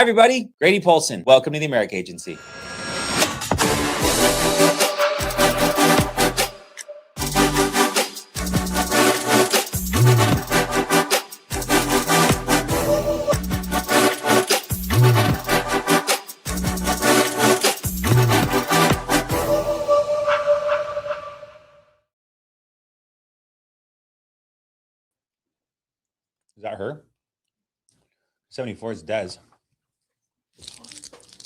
everybody. Grady Polson. Welcome to the America Agency. Is that her? 74 is Des.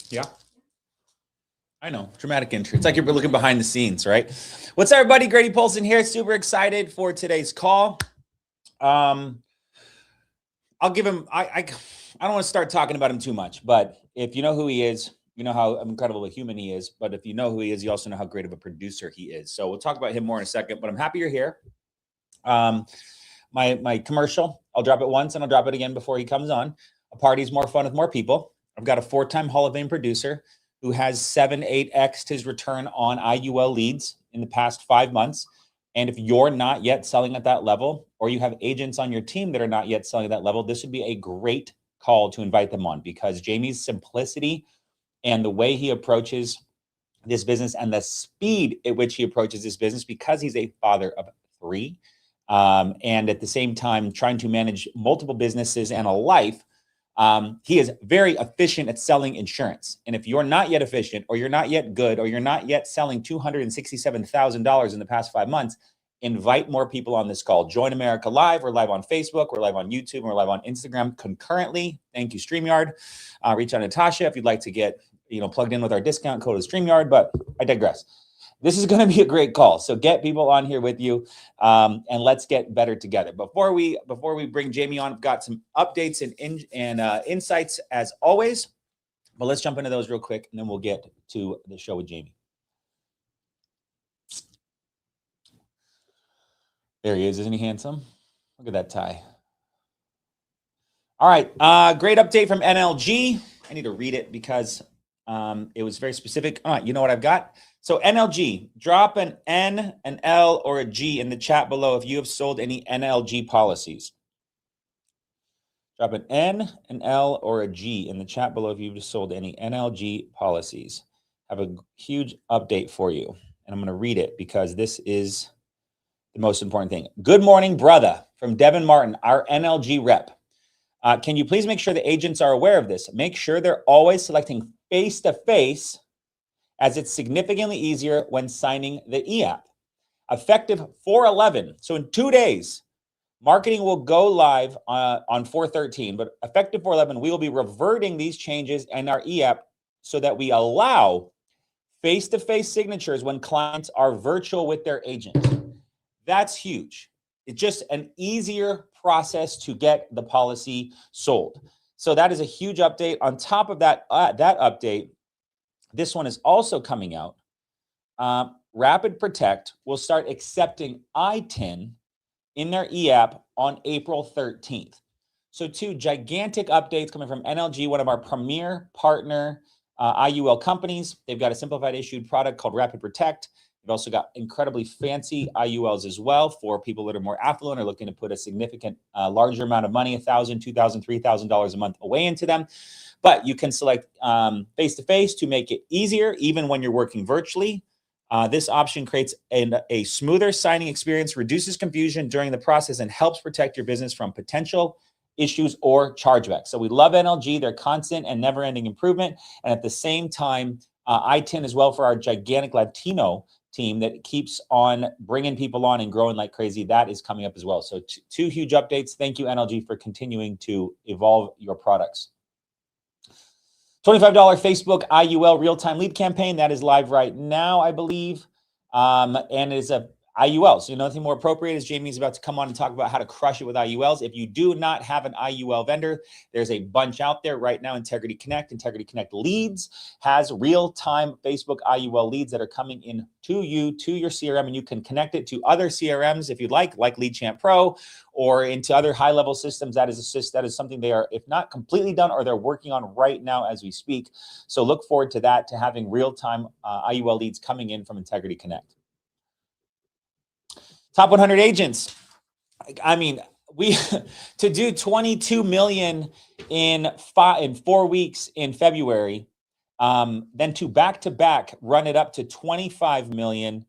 Yeah. I know. Dramatic intro. It's like you're looking behind the scenes, right? What's up, everybody? Grady Polson here. Super excited for today's call. I'll give him, I don't want to start talking about him too much, but if you know who he is, you know how incredible a human he is. But if you know who he is, you also know how great of a producer he is. So we'll talk about him more in a second, but I'm happy you're here. My commercial, I'll drop it once and I'll drop it again before he comes on. A party's more fun with more people. I've got a 4-time Hall of Fame producer who has 7-8x'd his return on IUL leads in the past 5 months. And if you're not yet selling at that level, or you have agents on your team that are not yet selling at that level, this would be a great call to invite them on, because Jamie's simplicity and the way he approaches this business and the speed at which he approaches this business, because he's a father of 3, and at the same time trying to manage multiple businesses and a life, he is very efficient at selling insurance. And if you're not yet efficient, or you're not yet good, or you're not yet selling $267,000 in the past 5 months, invite more people on this call. Join America Live. We're live on Facebook. We're live on YouTube. And we're live on Instagram concurrently. Thank you, StreamYard. Reach out to Natasha if you'd like to get plugged in with our discount code of StreamYard, but I digress. This is going to be a great call. So get people on here with you, and let's get better together. Before we bring Jamie on, I've got some updates and insights as always, but let's jump into those real quick, and then we'll get to the show with Jamie. There he is. Isn't he handsome? Look at that tie. All right. Great update from NLG. I need to read it because it was very specific. All right. You know what I've got? So NLG, drop an N, an L, or a G in the chat below if you have sold any NLG policies. Drop an N, an L, or a G in the chat below if you've sold any NLG policies. I have a huge update for you, and I'm going to read it because this is the most important thing. Good morning, brother, from Devin Martin, our NLG rep. Can you please make sure the agents are aware of this? Make sure they're always selecting face-to-face, as it's significantly easier when signing the e-app. Effective 4/11, so in 2 days, marketing will go live on 4/13, but effective 4/11, we will be reverting these changes in our e-app so that we allow face-to-face signatures when clients are virtual with their agent. That's huge. It's just an easier process to get the policy sold. So that is a huge update. On top of that, that update, this one is also coming out. Rapid Protect will start accepting ITIN in their e-app on April 13th. So 2 gigantic updates coming from NLG, one of our premier partner IUL companies. They've got a simplified issued product called Rapid Protect. They've also got incredibly fancy IULs as well for people that are more affluent or looking to put a significant larger amount of money, $1,000, $2,000, $3,000 a month away into them. But you can select face-to-face to make it easier, even when you're working virtually. This option creates a smoother signing experience, reduces confusion during the process, and helps protect your business from potential issues or chargebacks. So we love NLG, their constant and never-ending improvement. And at the same time, ITIN as well for our gigantic Latino team that keeps on bringing people on and growing like crazy. That is coming up as well. So 2 huge updates. Thank you, NLG, for continuing to evolve your products. $25 Facebook IUL real-time lead campaign. That is live right now, I believe. And it is a IUL. So nothing more appropriate, as Jamie's about to come on and talk about how to crush it with IULs. If you do not have an IUL vendor, there's a bunch out there right now. Integrity Connect Leads has real-time Facebook IUL leads that are coming in to you, to your CRM, and you can connect it to other CRMs if you'd like LeadChamp Pro, or into other high-level systems. That is something they are, if not completely done, or they're working on right now as we speak. So look forward to that, to having real-time IUL leads coming in from Integrity Connect. Top 100 agents. I mean, we to do 22 million in 4 weeks in February, then to back run it up to 25 million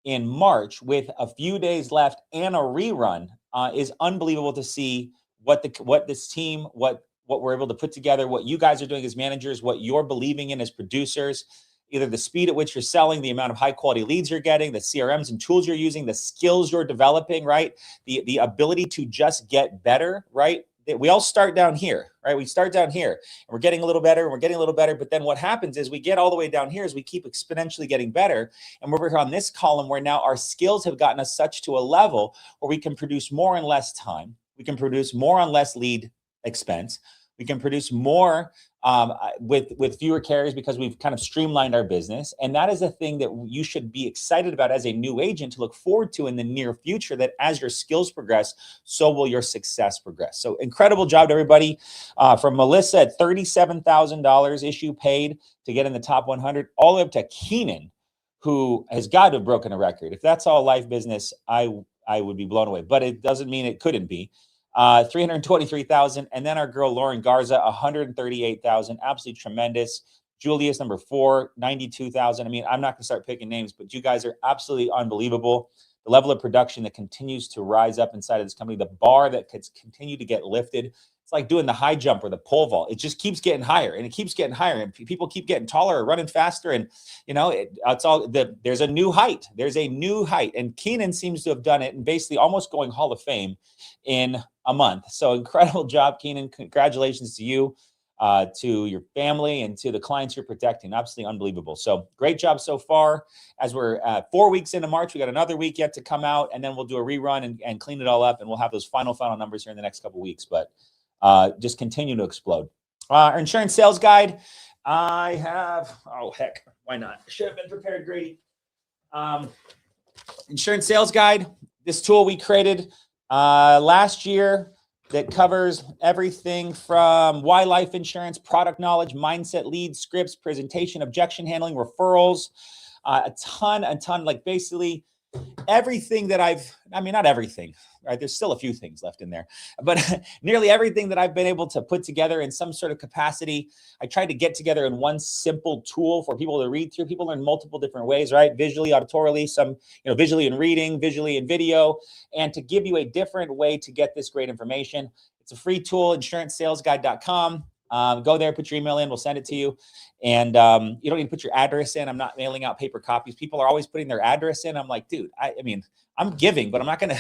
in March with a few days left and a rerun is unbelievable to see what this team, what we're able to put together, what you guys are doing as managers, what you're believing in as producers, either the speed at which you're selling, the amount of high quality leads you're getting, the CRMs and tools you're using, the skills you're developing, right? The ability to just get better, right? We all start down here, right? We start down here and we're getting a little better and we're getting a little better. But then what happens is we get all the way down here as we keep exponentially getting better. And we're on this column where now our skills have gotten us such to a level where we can produce more in less time. We can produce more on less lead expense. We can produce more with fewer carriers because we've kind of streamlined our business. And that is a thing that you should be excited about as a new agent to look forward to in the near future, that as your skills progress, so will your success progress. So incredible job to everybody. From Melissa at $37,000 issue paid to get in the top 100, all the way up to Keenan, who has got to have broken a record. If that's all life business, I would be blown away, but it doesn't mean it couldn't be. 323,000. And then our girl, Lauren Garza, 138,000. Absolutely tremendous. Julius, number 4, 92,000. I mean, I'm not going to start picking names, but you guys are absolutely unbelievable. The level of production that continues to rise up inside of this company, the bar that could continue to get lifted. It's like doing the high jump or the pole vault. It just keeps getting higher and it keeps getting higher, and people keep getting taller or running faster. And, you know, it's all there's a new height. There's a new height. And Keenan seems to have done it and basically almost going Hall of Fame in a month. So incredible job, Keenan. Congratulations to you, to your family, and to the clients you're protecting. Absolutely unbelievable. So great job so far. As we're 4 weeks into March, we got another week yet to come out, and then we'll do a rerun and clean it all up, and we'll have those final numbers here in the next couple of weeks. But just continue to explode. Our insurance sales guide. I have, oh heck, why not? Should have been prepared, Grady. Insurance sales guide. This tool we created last year that covers everything from why life insurance, product knowledge, mindset, leads, scripts, presentation, objection handling, referrals, a ton, like basically everything that not everything, right? There's still a few things left in there, but nearly everything that I've been able to put together in some sort of capacity, I tried to get together in one simple tool for people to read through. People learn multiple different ways, right? Visually, auditorily, some, visually in reading, visually in video, and to give you a different way to get this great information. It's a free tool, insurancesalesguide.com. Go there, put your email in, we'll send it to you. And you don't need to put your address in. I'm not mailing out paper copies. People are always putting their address in. I'm like, dude, I mean, I'm giving, but I'm not gonna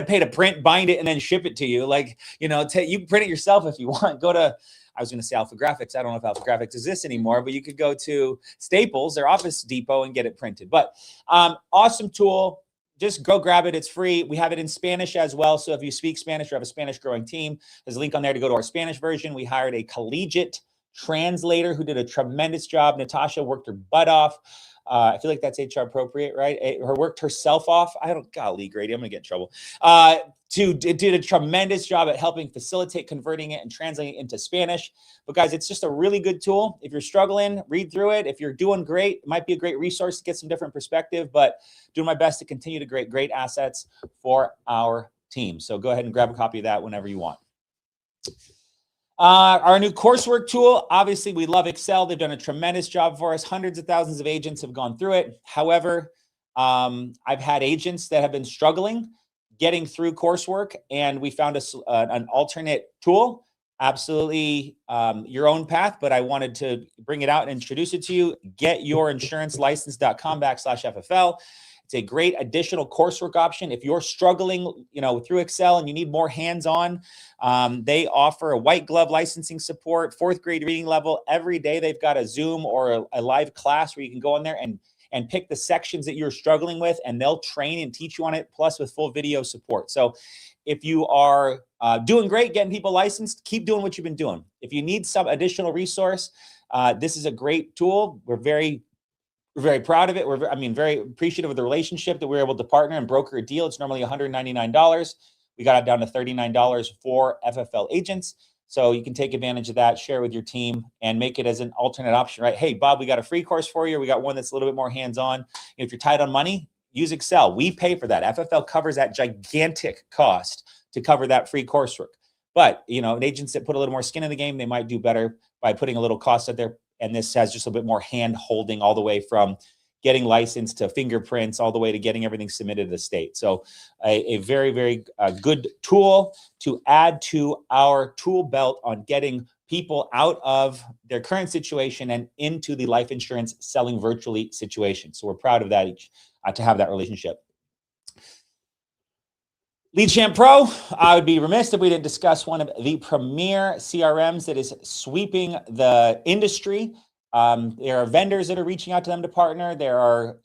pay to print, bind it, and then ship it to you. Like, you can print it yourself if you want. Go to, I was gonna say Alpha Graphics. I don't know if Alpha Graphics exists anymore, but you could go to Staples, their Office Depot, and get it printed. But awesome tool. Just go grab it. It's free. We have it in Spanish as well. So if you speak Spanish or have a Spanish growing team, there's a link on there to go to our Spanish version. We hired a collegiate translator who did a tremendous job. Natasha worked her butt off. I feel like that's HR appropriate, right? Her worked herself off. Golly, Grady, I'm going to get in trouble. Did a tremendous job at helping facilitate converting it and translating it into Spanish. But guys, it's just a really good tool. If you're struggling, read through it. If you're doing great, it might be a great resource to get some different perspective, but doing my best to continue to create great assets for our team. So go ahead and grab a copy of that whenever you want. Our new coursework tool, obviously we love Excel. They've done a tremendous job for us. Hundreds of thousands of agents have gone through it. However, I've had agents that have been struggling getting through coursework, and we found an alternate tool. Absolutely your own path, but I wanted to bring it out and introduce it to you. GetYourInsuranceLicense.com/FFL. It's a great additional coursework option. If you're struggling, through Excel and you need more hands-on, they offer a white glove licensing support, 4th grade reading level. Every day they've got a Zoom or a live class where you can go in there and pick the sections that you're struggling with, and they'll train and teach you on it, plus with full video support. So if you are doing great getting people licensed, keep doing what you've been doing. If you need some additional resource, this is a great tool. We're very proud of it. We're very appreciative of the relationship that we're able to partner and broker a deal. It's normally $199. We got it down to $39 for FFL agents. So you can take advantage of that, share with your team, and make it as an alternate option, right? Hey, Bob, we got a free course for you. We got one that's a little bit more hands-on. If you're tight on money, use Excel. We pay for that. FFL covers that gigantic cost to cover that free coursework. But, you know, agents that put a little more skin in the game, they might do better by putting a little cost out there. And this has just a bit more hand holding all the way from getting licensed to fingerprints, all the way to getting everything submitted to the state. So a very, very good tool to add to our tool belt on getting people out of their current situation and into the life insurance selling virtually situation. So we're proud of that, to have that relationship. LeadChamp Pro, I would be remiss if we didn't discuss one of the premier CRMs that is sweeping the industry. There are vendors that are reaching out to them to partner. There are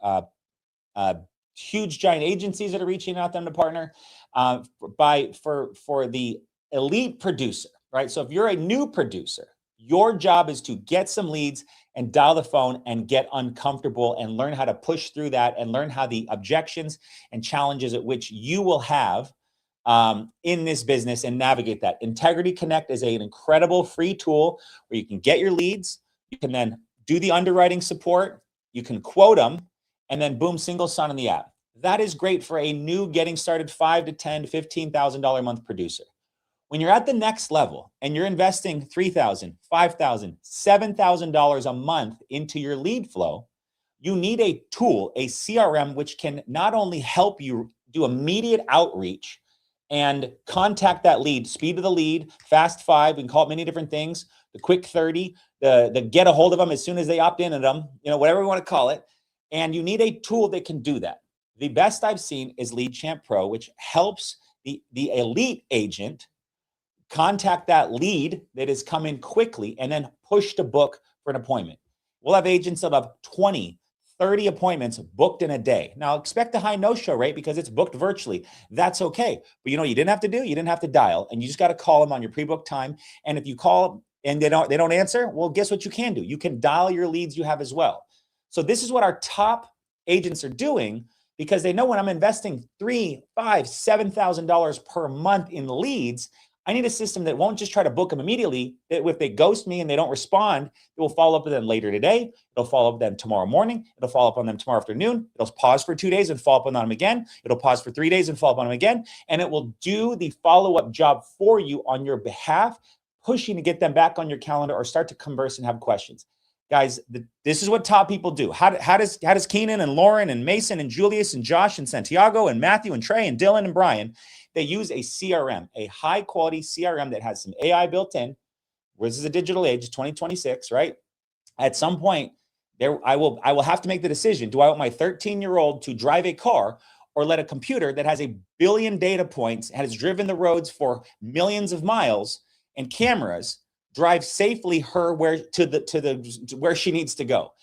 huge giant agencies that are reaching out to them to partner for the elite producer, right? So if you're a new producer, your job is to get some leads and dial the phone and get uncomfortable and learn how to push through that and learn how the objections and challenges at which you will have in this business and navigate that. Integrity Connect is an incredible free tool where you can get your leads. You can then do the underwriting support. You can quote them, and then boom, single sign on the app. That is great for a new getting started $5,000 to $10,000 to $15,000 a month producer. When you're at the next level and you're investing $3,000, $5,000, $7,000 a month into your lead flow, you need a tool, a CRM, which can not only help you do immediate outreach and contact that lead, speed of the lead, fast 5, we can call it many different things, the quick 30, the get a hold of them as soon as they opt in at them, you know, whatever we want to call it. And you need a tool that can do that. The best I've seen is LeadChamp Pro, which helps the elite agent contact that lead that is coming quickly and then push to book for an appointment. We'll have agents that have 20, 30 appointments booked in a day. Now expect a high no-show rate because it's booked virtually. That's okay. But you know, you didn't have to do, you didn't have to dial, and you just got to call them on your pre-booked time. And if you call and they don't answer, well, guess what you can do? You can dial your leads you have as well. So this is what our top agents are doing, because they know when I'm investing $3,000, $5,000, $7,000 per month in leads, I need a system that won't just try to book them immediately. That if they ghost me and they don't respond, it will follow up with them later today. It'll follow up with them tomorrow morning. It'll follow up on them tomorrow afternoon. It'll pause for 2 days and follow up on them again. It'll pause for 3 days and follow up on them again. And it will do the follow-up job for you on your behalf, pushing to get them back on your calendar or start to converse and have questions. Guys, this is what top people do. How does Keenan and Lauren and Mason and Julius and Josh and Santiago and Matthew and Trey and Dylan and Brian, they use a CRM, a high quality CRM that has some AI built in. This is a digital age, 2026, right? At some point, I will have to make the decision. Do I want my 13-year-old to drive a car or let a computer that has 1 billion data points, has driven the roads for millions of miles and cameras, drive safely her where she needs to go?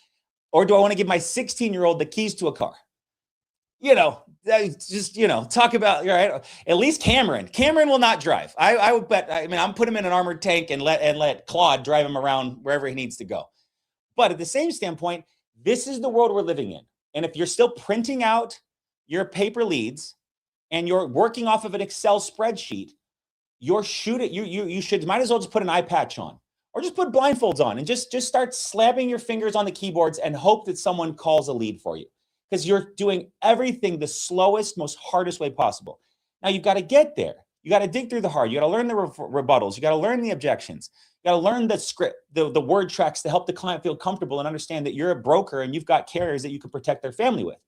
Or do I want to give my 16-year-old the keys to a car? You know, just, you know, talk about, right? At least Cameron will not drive. I would bet, I mean, I'm put him in an armored tank and let Claude drive him around wherever he needs to go. But at the same standpoint, this is the world we're living in. And if you're still printing out your paper leads and you're working off of an Excel spreadsheet, you should might as well just put an eye patch on, or just put blindfolds on and just start slapping your fingers on the keyboards and hope that someone calls a lead for you, because you're doing everything the slowest, most hardest way possible. Now you've got to get there. You got to dig through the hard. You got to learn the rebuttals. You got to learn the objections. You got to learn the script, the word tracks to help the client feel comfortable and understand that you're a broker and you've got carriers that you can protect their family with.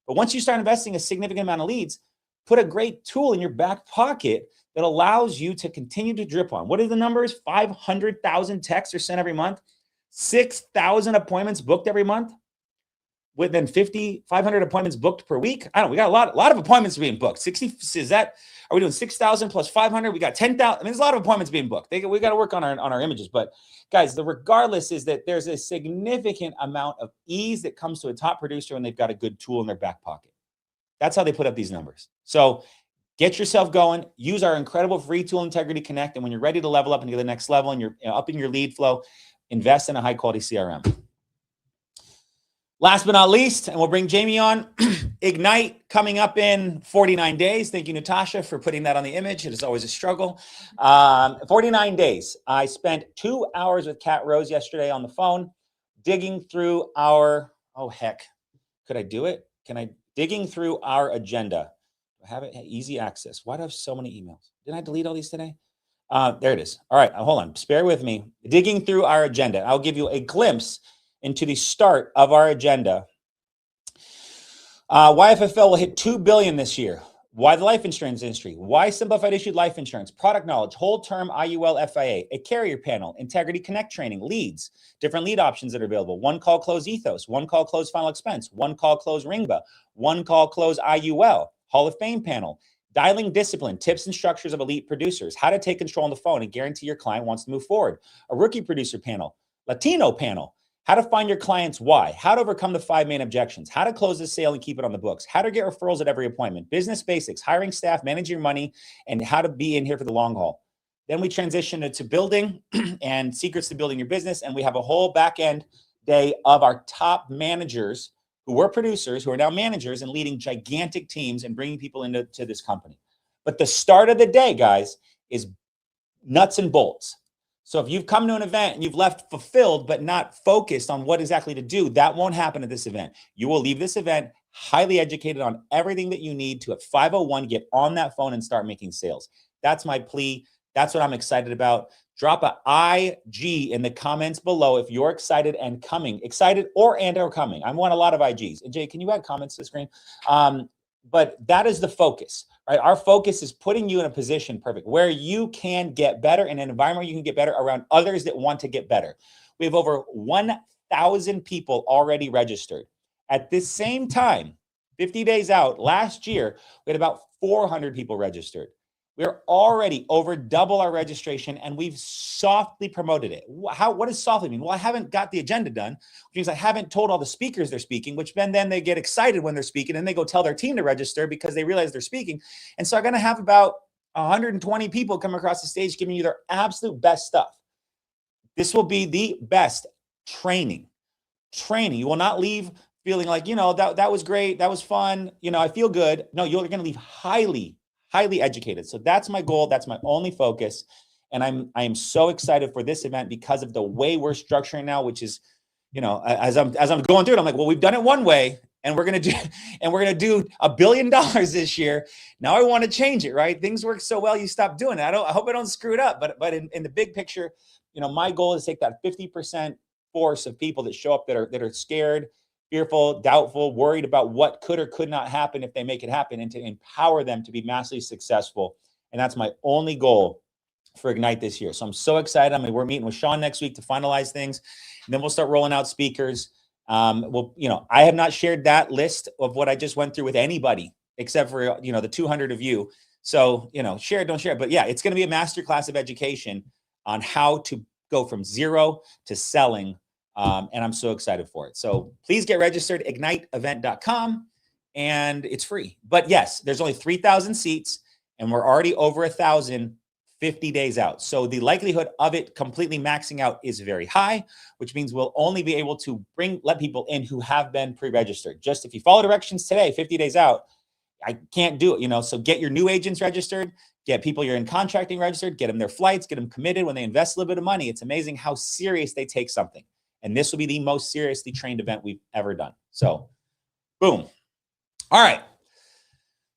But once you start investing a significant amount of leads, put a great tool in your back pocket that allows you to continue to drip on. What are the numbers? 500,000 texts are sent every month, 6,000 appointments booked every month, with then 500 appointments booked per week. I don't know, we got a lot of appointments being booked. 60, are we doing 6,000 plus 500? We got 10,000. I mean, there's a lot of appointments being booked. We got to work on our images. But guys, regardless is that there's a significant amount of ease that comes to a top producer when they've got a good tool in their back pocket. That's how they put up these numbers. So get yourself going. Use our incredible free tool, Integrity Connect. And when you're ready to level up and get to the next level and you're upping your lead flow, invest in a high quality CRM. Last but not least, and we'll bring Jamie on, Ignite coming up in 49 days. Thank you, Natasha, for putting that on the image. It is always a struggle. 49 days. I spent 2 hours with Kat Rose yesterday on the phone, digging through our, oh heck, could I do it? digging through our agenda. I have it easy access. Why do I have so many emails? Did I delete all these today? There it is. All right, hold on. Bear with me. Digging through our agenda. I'll give you a glimpse into the start of our agenda. Why FFL will hit $2 billion this year. Why the life insurance industry? Why simplified issued life insurance? Product knowledge, whole term IUL FIA, a carrier panel, Integrity Connect training, leads, different lead options that are available. One call close ethos, one call close final expense, one call close ringba, one call close IUL, Hall of Fame panel, dialing discipline, tips and structures of elite producers, how to take control on the phone and guarantee your client wants to move forward. A rookie producer panel, Latino panel, how to find your client's why, how to overcome the 5 main objections, how to close the sale and keep it on the books, how to get referrals at every appointment, business basics, hiring staff, managing your money, and how to be in here for the long haul. Then we transition into building and secrets to building your business. And we have a whole back end day of our top managers who were producers, who are now managers and leading gigantic teams and bringing people into this company. But the start of the day, guys, is nuts and bolts. So if you've come to an event and you've left fulfilled but not focused on what exactly to do, that won't happen at this event. You will leave this event highly educated on everything that you need to, at 5:01, get on that phone and start making sales. That's my plea. That's what I'm excited about. Drop a IG in the comments below if you're excited and coming. Excited or coming. I want a lot of IGs. And Jay, can you add comments to the screen? But that is the focus, right? Our focus is putting you in a position, perfect, where you can get better, in an environment where you can get better around others that want to get better. We have over 1,000 people already registered. At this same time, 50 days out, last year, we had about 400 people registered. We're already over double our registration, and we've softly promoted it. What does softly mean? Well, I haven't got the agenda done, which means I haven't told all the speakers they're speaking, which then they get excited when they're speaking, and they go tell their team to register because they realize they're speaking. And so I'm going to have about 120 people come across the stage giving you their absolute best stuff. This will be the best training. You will not leave feeling like, that was great. That was fun. I feel good. No, you're going to leave highly educated. So that's my goal. That's my only focus. And I am so excited for this event because of the way we're structuring now, which is, as I'm going through it, I'm like, well, we've done it one way and we're going to do $1 billion this year. Now I want to change it, right? Things work so well. You stop doing it. I hope I don't screw it up, but in the big picture, my goal is to take that 50% force of people that show up that are scared, fearful, doubtful, worried about what could or could not happen if they make it happen, and to empower them to be massively successful. And that's my only goal for Ignite this year. So I'm so excited. We're meeting with Sean next week to finalize things, and then we'll start rolling out speakers. I have not shared that list of what I just went through with anybody except for, the 200 of you. So, share it, don't share it. But yeah, it's going to be a masterclass of education on how to go from zero to selling. And I'm so excited for it. So please get registered, igniteevent.com, and it's free. But yes, there's only 3,000 seats, and we're already over 1,000 50 days out. So the likelihood of it completely maxing out is very high, which means we'll only be able to let people in who have been pre-registered. Just if you follow directions today, 50 days out, I can't do it, So get your new agents registered, get people you're in contracting registered, get them their flights, get them committed. When they invest a little bit of money, it's amazing how serious they take something. And this will be the most seriously trained event we've ever done. So, boom. All right.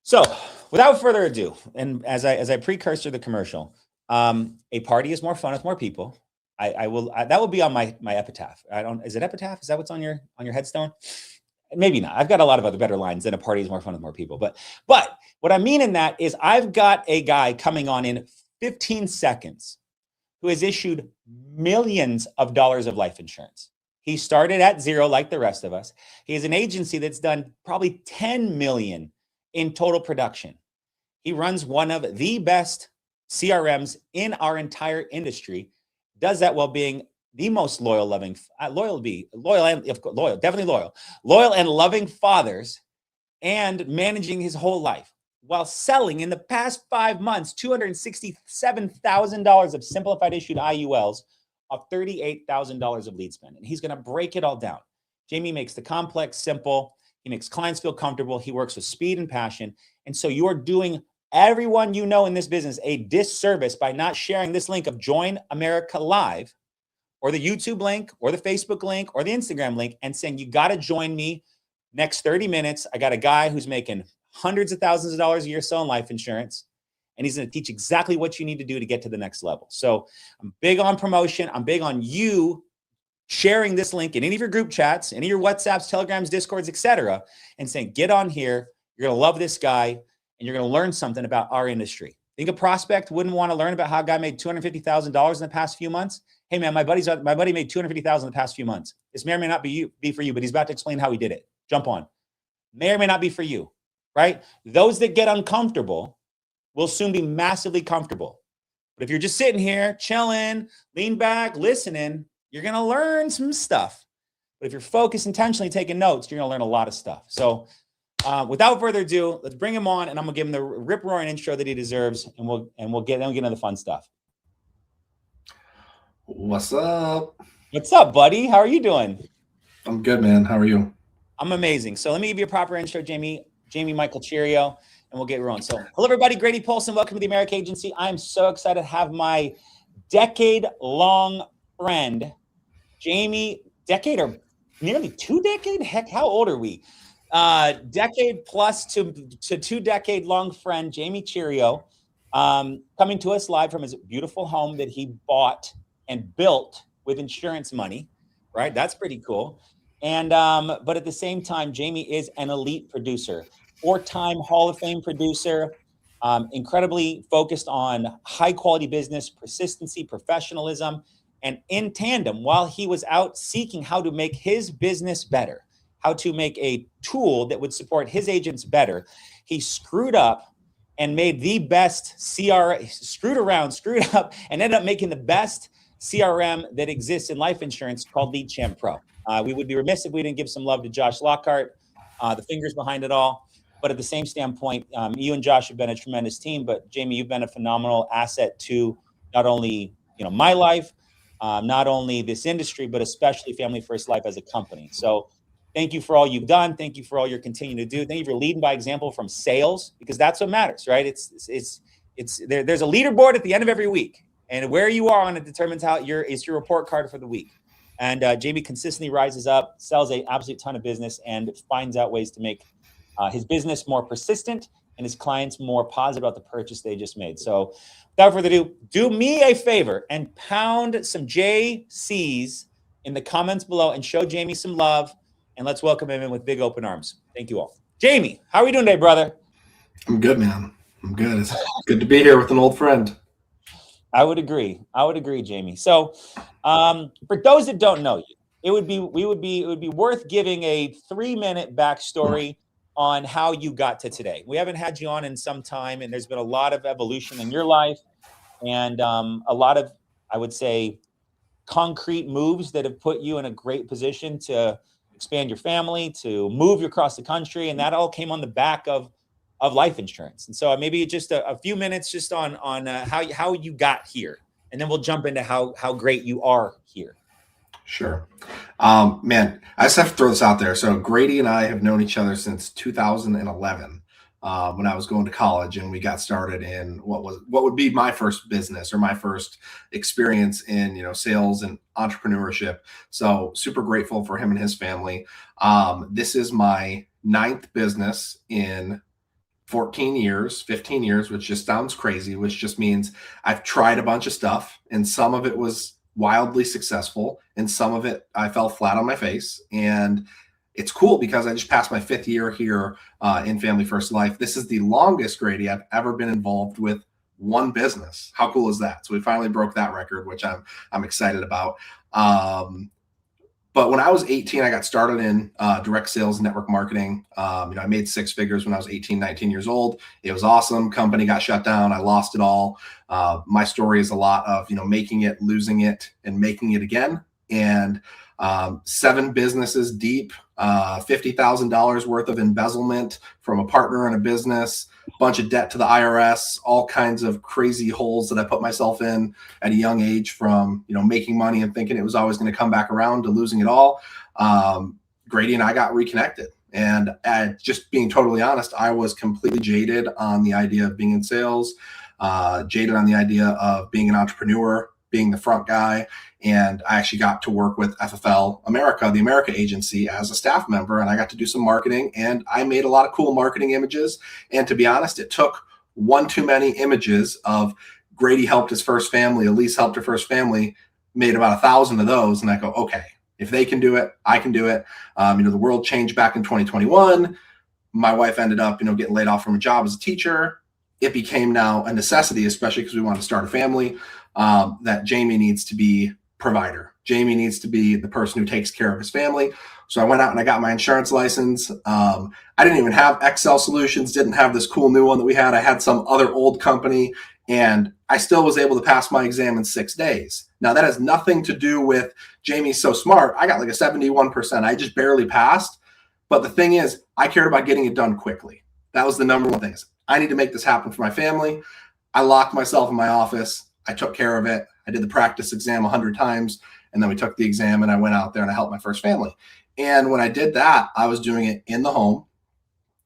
So, without further ado, and as I precursor the commercial, a party is more fun with more people. That will be on my epitaph. Is it epitaph? Is that what's on your headstone? Maybe not. I've got a lot of other better lines than a party is more fun with more people. But what I mean in that is I've got a guy coming on in 15 seconds who has issued millions of dollars of life insurance. He started at zero like the rest of us. He has an agency that's done probably 10 million in total production. He runs one of the best CRMs in our entire industry, does that while being the most loyal and loving fathers, and managing his whole life while selling in the past 5 months $267,000 of simplified issued IULs of $38,000 of lead spend. And he's going to break it all down. Jamie makes the complex simple. He makes clients feel comfortable. He works with speed and passion. And so you're doing everyone you know in this business a disservice by not sharing this link of Join America Live, or the YouTube link, or the Facebook link, or the Instagram link, and saying, you got to join me Next 30 minutes, I got a guy who's making hundreds of thousands of dollars a year selling life insurance, and he's going to teach exactly what you need to do to get to the next level. So I'm big on promotion. I'm big on you sharing this link in any of your group chats, any of your WhatsApps, Telegrams, Discords, etc., and saying, get on here. You're going to love this guy, and you're going to learn something about our industry. Think a prospect wouldn't want to learn about how a guy made $250,000 in the past few months? Hey, man, my buddy made $250,000 in the past few months. This may or may not be for you, but he's about to explain how he did it. Jump on. May or may not be for you, right? Those that get uncomfortable will soon be massively comfortable. But if you're just sitting here, chilling, lean back, listening, you're going to learn some stuff. But if you're focused, intentionally taking notes, you're going to learn a lot of stuff. So without further ado, let's bring him on, and I'm going to give him the rip-roaring intro that he deserves, and we'll get into the fun stuff. What's up? What's up, buddy? How are you doing? I'm good, man. How are you? I'm amazing. So let me give you a proper intro, Jamie Michael Chirio, and we'll get rolling. So hello, everybody. Grady Polson. Welcome to the America Agency. I'm so excited to have my decade-long friend, Jamie, decade or nearly 2 decades? Heck, how old are we? Decade plus to 2 decade long friend, Jamie Chirio, coming to us live from his beautiful home that he bought and built with insurance money, right? That's pretty cool. And, but at the same time, Jamie is an elite producer, 4-time Hall of Fame producer, incredibly focused on high quality business, persistency, professionalism, and in tandem, while he was out seeking how to make his business better, how to make a tool that would support his agents better, he screwed up and made the best screwed up, and ended up making the best CRM that exists in life insurance called Lead Champ Pro. We would be remiss if we didn't give some love to Josh Lockhart, the fingers behind it all. But at the same standpoint, you and Josh have been a tremendous team. But Jamie, you've been a phenomenal asset to not only my life, not only this industry, but especially Family First Life as a company. So thank you for all you've done. Thank you for all you're continuing to do. Thank you for leading by example from sales, because that's what matters, right? There's a leaderboard at the end of every week, and where you are on it determines how it's your report card for the week. And Jamie consistently rises up, sells an absolute ton of business, and finds out ways to make his business more persistent and his clients more positive about the purchase they just made. So without further ado, do me a favor and pound some JCs in the comments below and show Jamie some love, and let's welcome him in with big open arms. Thank you all. Jamie, how are we doing today, brother? I'm good, man. I'm good. It's good to be here with an old friend. I would agree, Jamie. So for those that don't know you, it would be worth giving a 3-minute backstory on how you got to today. We haven't had you on in some time, and there's been a lot of evolution in your life, and a lot of, I would say, concrete moves that have put you in a great position to expand your family, to move you across the country, and that all came on the back of life insurance. And so maybe just a few minutes just on how you got here, and then we'll jump into how great you are here. Sure. Man, I just have to throw this out there. So Grady and I have known each other since 2011, when I was going to college, and we got started in what would be my first business, or my first experience in, sales and entrepreneurship. So super grateful for him and his family. This is my 9th business in 15 years, which just sounds crazy, which just means I've tried a bunch of stuff, and some of it was wildly successful, and some of it I fell flat on my face. And it's cool because I just passed my 5th year here in Family First Life. This is the longest, Grady, I've ever been involved with one business. How cool is that? So we finally broke that record, which I'm excited about. But when I was 18, I got started in direct sales and network marketing. I made 6 figures when I was 18, 19 years old. It was awesome. Company got shut down. I lost it all. My story is a lot of, making it, losing it, and making it again. And 7 businesses deep, $50,000 worth of embezzlement from a partner in a business, bunch of debt to the IRS, all kinds of crazy holes that I put myself in at a young age, from, making money and thinking it was always going to come back around, to losing it all. Grady and I got reconnected. And just being totally honest, I was completely jaded on the idea of being in sales, jaded on the idea of being an entrepreneur, being the front guy. And I actually got to work with FFL America, the America agency, as a staff member. And I got to do some marketing, and I made a lot of cool marketing images. And to be honest, it took one too many images of Grady helped his first family, Elise helped her first family, made about 1,000 of those. And I go, okay, if they can do it, I can do it. The world changed back in 2021. My wife ended up, getting laid off from a job as a teacher. It became now a necessity, especially because we want to start a family, that Jamie needs to be provider. Jamie needs to be the person who takes care of his family. So I went out and I got my insurance license. I didn't even have Excel solutions, didn't have this cool new one that we had. I had some other old company, and I still was able to pass my exam in 6 days. Now, that has nothing to do with Jamie's so smart. I got like a 71%. I just barely passed. But the thing is, I cared about getting it done quickly. That was the number one thing. I need to make this happen for my family. I locked myself in my office. I took care of it. I did the practice exam 100 times, and then we took the exam, and I went out there and I helped my first family. And when I did that, I was doing it in the home,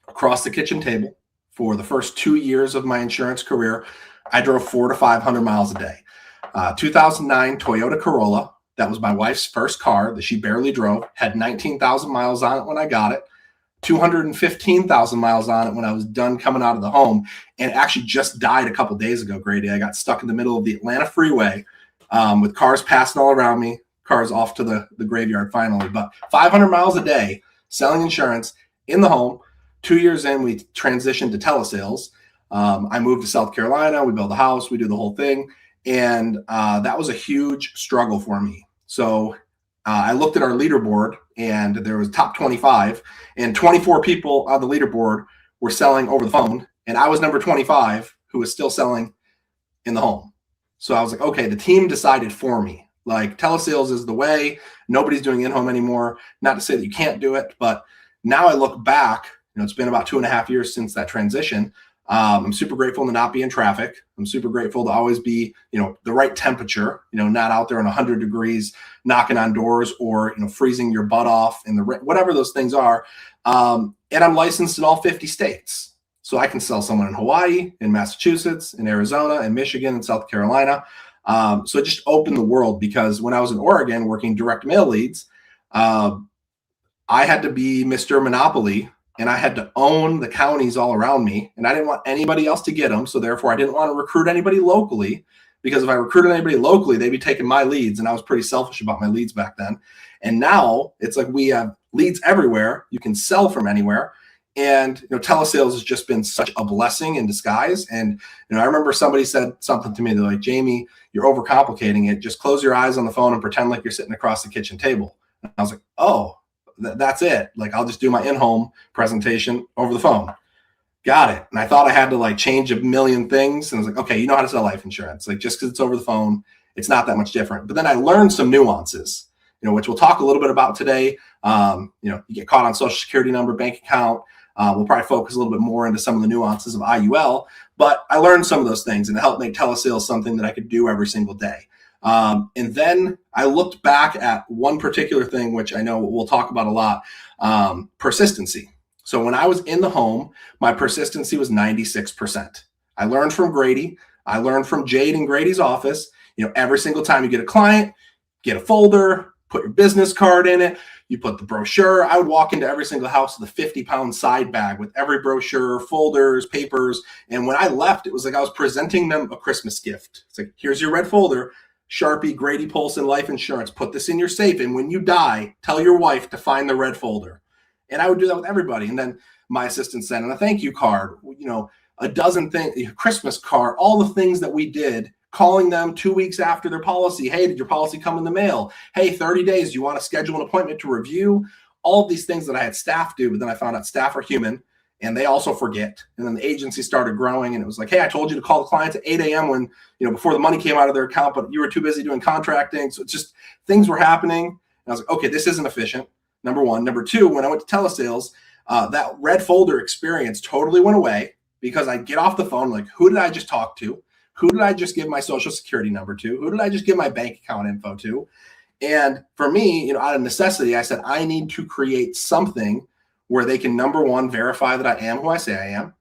across the kitchen table. For the first 2 years of my insurance career, I drove 400 to 500 miles a day. 2009 Toyota Corolla. That was my wife's first car that she barely drove. Had 19,000 miles on it when I got it. 215,000 miles on it when I was done coming out of the home, and actually just died a couple days ago, Grady. I got stuck in the middle of the Atlanta freeway with cars passing all around me, cars off to the graveyard finally. But 500 miles a day selling insurance in the home. 2 years in, we transitioned to telesales. I moved to South Carolina. We built a house. We do the whole thing. And that was a huge struggle for me. So I looked at our leaderboard, and there was top 25, and 24 people on the leaderboard were selling over the phone. And I was number 25 who was still selling in the home. So I was like, okay, the team decided for me. Like, telesales is the way. Nobody's doing in-home anymore. Not to say that you can't do it, but now I look back, it's been about 2.5 years since that transition. I'm super grateful to not be in traffic. I'm super grateful to always be, the right temperature, not out there in 100 degrees, knocking on doors, or, freezing your butt off in the, whatever those things are. And I'm licensed in all 50 states. So I can sell someone in Hawaii, in Massachusetts, in Arizona, in Michigan, and South Carolina. So it just opened the world, because when I was in Oregon working direct mail leads, I had to be Mr. Monopoly, and I had to own the counties all around me, and I didn't want anybody else to get them. So therefore I didn't want to recruit anybody locally, because if I recruited anybody locally, they'd be taking my leads. And I was pretty selfish about my leads back then. And now it's like we have leads everywhere. You can sell from anywhere. And, telesales has just been such a blessing in disguise. And, I remember somebody said something to me. They're like, Jamie, you're overcomplicating it. Just close your eyes on the phone and pretend like you're sitting across the kitchen table. And I was like, oh, that's it. Like, I'll just do my in-home presentation over the phone. Got it. And I thought I had to change a million things. And I was like, okay, you know how to sell life insurance. Like, just because it's over the phone, it's not that much different. But then I learned some nuances, which we'll talk a little bit about today. You get caught on social security number, bank account. We'll probably focus a little bit more into some of the nuances of IUL, but I learned some of those things, and it helped make telesales something that I could do every single day. And then I looked back at one particular thing, which I know we'll talk about a lot, persistency. So when I was in the home, my persistency was 96%. I learned from Grady. I learned from Jade in Grady's office. Every single time you get a client, get a folder, put your business card in it, you put the brochure. I would walk into every single house with a 50-pound side bag with every brochure, folders, papers. And when I left, it was like I was presenting them a Christmas gift. It's like, here's your red folder. Sharpie, Grady Polson Life Insurance. Put this in your safe. And when you die, tell your wife to find the red folder. And I would do that with everybody. And then my assistant sent in a thank you card, a dozen things, Christmas card, all the things that we did, calling them 2 weeks after their policy. Hey, did your policy come in the mail? Hey, 30 days. Do you want to schedule an appointment to review? All of these things that I had staff do, but then I found out staff are human and they also forget. And then the agency started growing, and it was like, hey, I told you to call the clients at 8 a.m. when, before the money came out of their account, but you were too busy doing contracting. So it's just things were happening. And I was like, okay, this isn't efficient. Number one. Number two, when I went to telesales, that red folder experience totally went away, because I'd get off the phone, like, who did I just talk to? Who did I just give my social security number to? Who did I just give my bank account info to? And for me, out of necessity, I said, I need to create something where they can, number one, verify that I am who I say I am.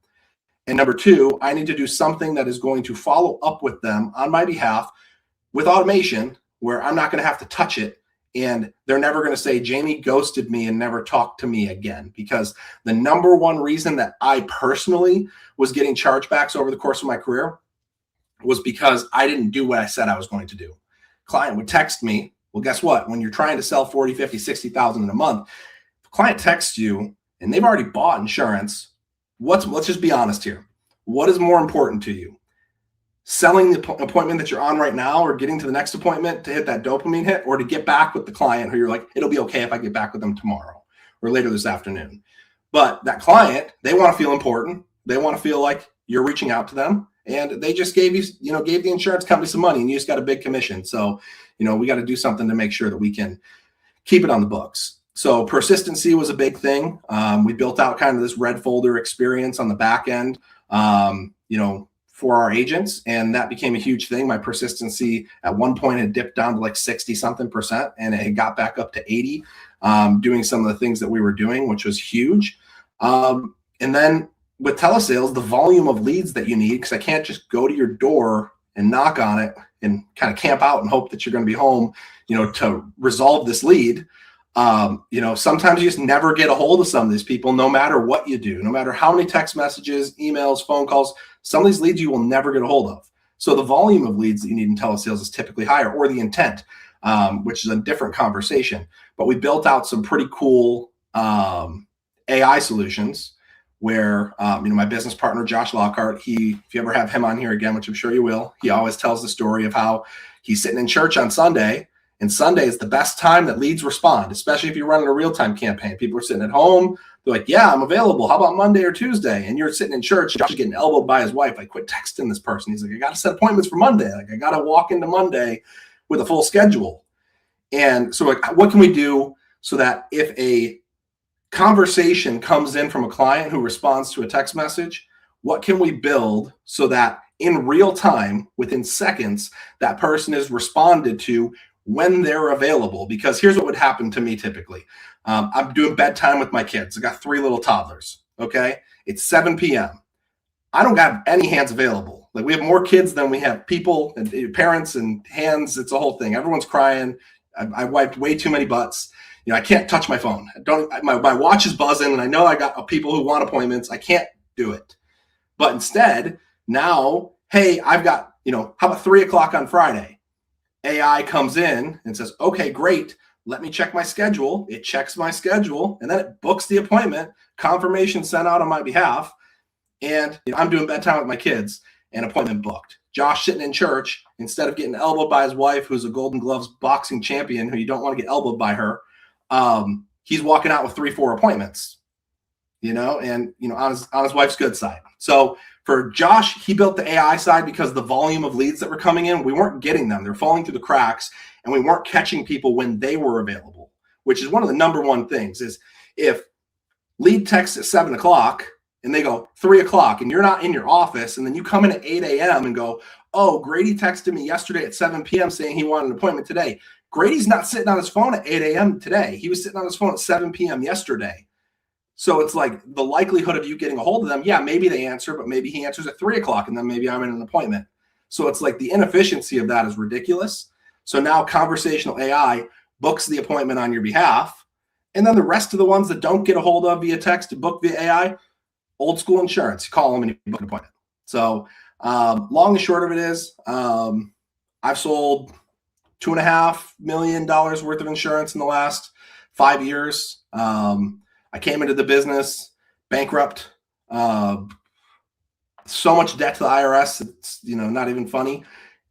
And number two, I need to do something that is going to follow up with them on my behalf with automation where I'm not going to have to touch it. And they're never going to say, Jamie ghosted me and never talked to me again. Because the number one reason that I personally was getting chargebacks over the course of my career was because I didn't do what I said I was going to do. Client would text me. Well, guess what? When you're trying to sell 40, 50, 60,000 in a month, if a client texts you and they've already bought insurance, let's just be honest here. What is more important to you? Selling the appointment that you're on right now or getting to the next appointment to hit that dopamine hit, or to get back with the client who you're like, it'll be okay if I get back with them tomorrow or later this afternoon. But that client, they want to feel important. They want to feel like you're reaching out to them, and they just gave the insurance company some money and you just got a big commission. So, we got to do something to make sure that we can keep it on the books. So persistency was a big thing. We built out kind of this red folder experience on the back end, for our agents. And that became a huge thing. My persistency at one point had dipped down to like 60 something percent, and it got back up to 80, doing some of the things that we were doing, which was huge. And then with telesales, the volume of leads that you need, because I can't just go to your door and knock on it and kind of camp out and hope that you're going to be home, to resolve this lead. Sometimes you just never get a hold of some of these people, no matter what you do, no matter how many text messages, emails, phone calls. Some of these leads you will never get a hold of. So the volume of leads that you need in telesales is typically higher, or the intent, which is a different conversation. But we built out some pretty cool AI solutions where, my business partner, Josh Lockhart, if you ever have him on here again, which I'm sure you will, he always tells the story of how he's sitting in church on Sunday. And Sunday is the best time that leads respond, especially if you're running a real-time campaign. People are sitting at home. They're like, yeah, I'm available. How about Monday or Tuesday? And you're sitting in church. Josh is getting elbowed by his wife. Like, quit texting this person. He's like, I got to set appointments for Monday. Like, I got to walk into Monday with a full schedule. And so what can we do so that if a conversation comes in from a client who responds to a text message, what can we build so that in real time, within seconds, that person is responded to when they're available? Because here's what would happen to me typically. I'm doing bedtime with my kids. I got 3 little toddlers. Okay. It's 7 p.m. I don't have any hands available. Like, we have more kids than we have people and parents and hands. It's a whole thing. Everyone's crying. I wiped way too many butts. I can't touch my phone. My watch is buzzing, and I know I got people who want appointments. I can't do it. But instead, now, hey, I've got, how about 3 o'clock on Friday? AI comes in and says, okay, great. Let me check my schedule. It checks my schedule, and then it books the appointment, confirmation sent out on my behalf. And I'm doing bedtime with my kids, and appointment booked. Josh sitting in church, instead of getting elbowed by his wife, who's a Golden Gloves boxing champion, who you don't want to get elbowed by her, he's walking out with 3-4 appointments, on his wife's good side. So for Josh, he built the AI side because the volume of leads that were coming in, we weren't getting them. They're falling through the cracks, and we weren't catching people when they were available, which is one of the number one things. Is if lead texts at 7 o'clock and they go 3 o'clock and you're not in your office, and then you come in at 8 a.m. and go, oh, Grady texted me yesterday at 7 p.m. saying he wanted an appointment today. Grady's not sitting on his phone at 8 a.m. today. He was sitting on his phone at 7 p.m. yesterday. So it's like the likelihood of you getting a hold of them, yeah, maybe they answer, but maybe he answers at 3 o'clock, and then maybe I'm in an appointment. So it's like the inefficiency of that is ridiculous. So now conversational AI books the appointment on your behalf. And then the rest of the ones that don't get a hold of via text to book via AI, old school insurance. You call them and you book an appointment. So long and short of it is I've sold $2.5 million worth of insurance in the last 5 years. I came into the business bankrupt, so much debt to the IRS. It's, not even funny.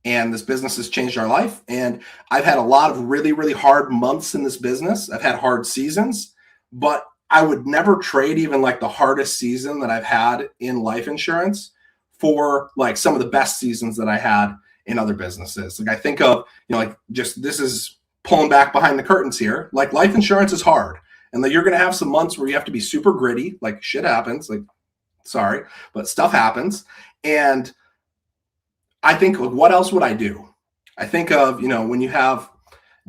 And this business has changed our life. And I've had a lot of really, really hard months in this business. I've had hard seasons, but I would never trade even like the hardest season that I've had in life insurance for like some of the best seasons that I had in other businesses. Like, I think of, this is pulling back behind the curtains here. Like, life insurance is hard. And like, you're going to have some months where you have to be super gritty. Like, shit happens. Like, sorry, but stuff happens. And I think, what else would I do? I think of, when you have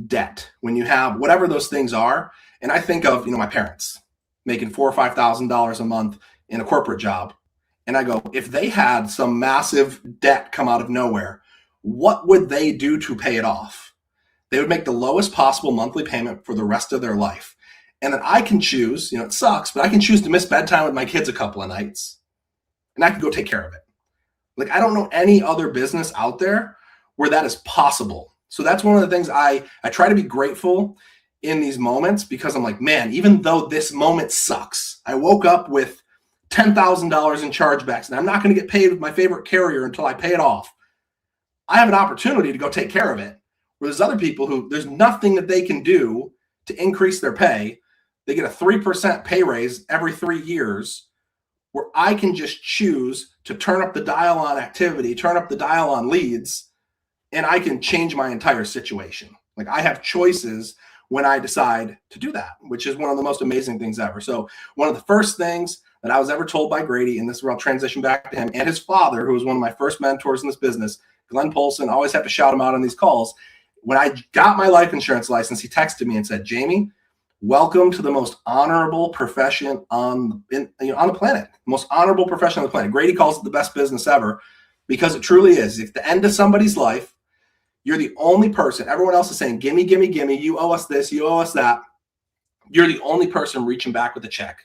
debt, when you have whatever those things are. And I think of, my parents making $4,000 or $5,000 a month in a corporate job. And I go, if they had some massive debt come out of nowhere, what would they do to pay it off? They would make the lowest possible monthly payment for the rest of their life. And then I can choose, it sucks, but I can choose to miss bedtime with my kids a couple of nights and I can go take care of it. Like, I don't know any other business out there where that is possible. So that's one of the things I try to be grateful in these moments, because I'm like, man, even though this moment sucks, I woke up with $10,000 in chargebacks and I'm not going to get paid with my favorite carrier until I pay it off. I have an opportunity to go take care of it. Where there's other people who there's nothing that they can do to increase their pay. They get a 3% pay raise every 3 years, where I can just choose to turn up the dial on activity, turn up the dial on leads, and I can change my entire situation. Like, I have choices when I decide to do that, which is one of the most amazing things ever. So one of the first things that I was ever told by Grady, and this is where I'll transition back to him, and his father, who was one of my first mentors in this business, Glenn Polson, always have to shout him out on these calls. When I got my life insurance license, he texted me and said, Jamie, welcome to the most honorable profession on the planet. Most honorable profession on the planet. Grady calls it the best business ever, because it truly is. If the end of somebody's life, you're the only person. Everyone else is saying, gimme, gimme, gimme. You owe us this. You owe us that. You're the only person reaching back with a check.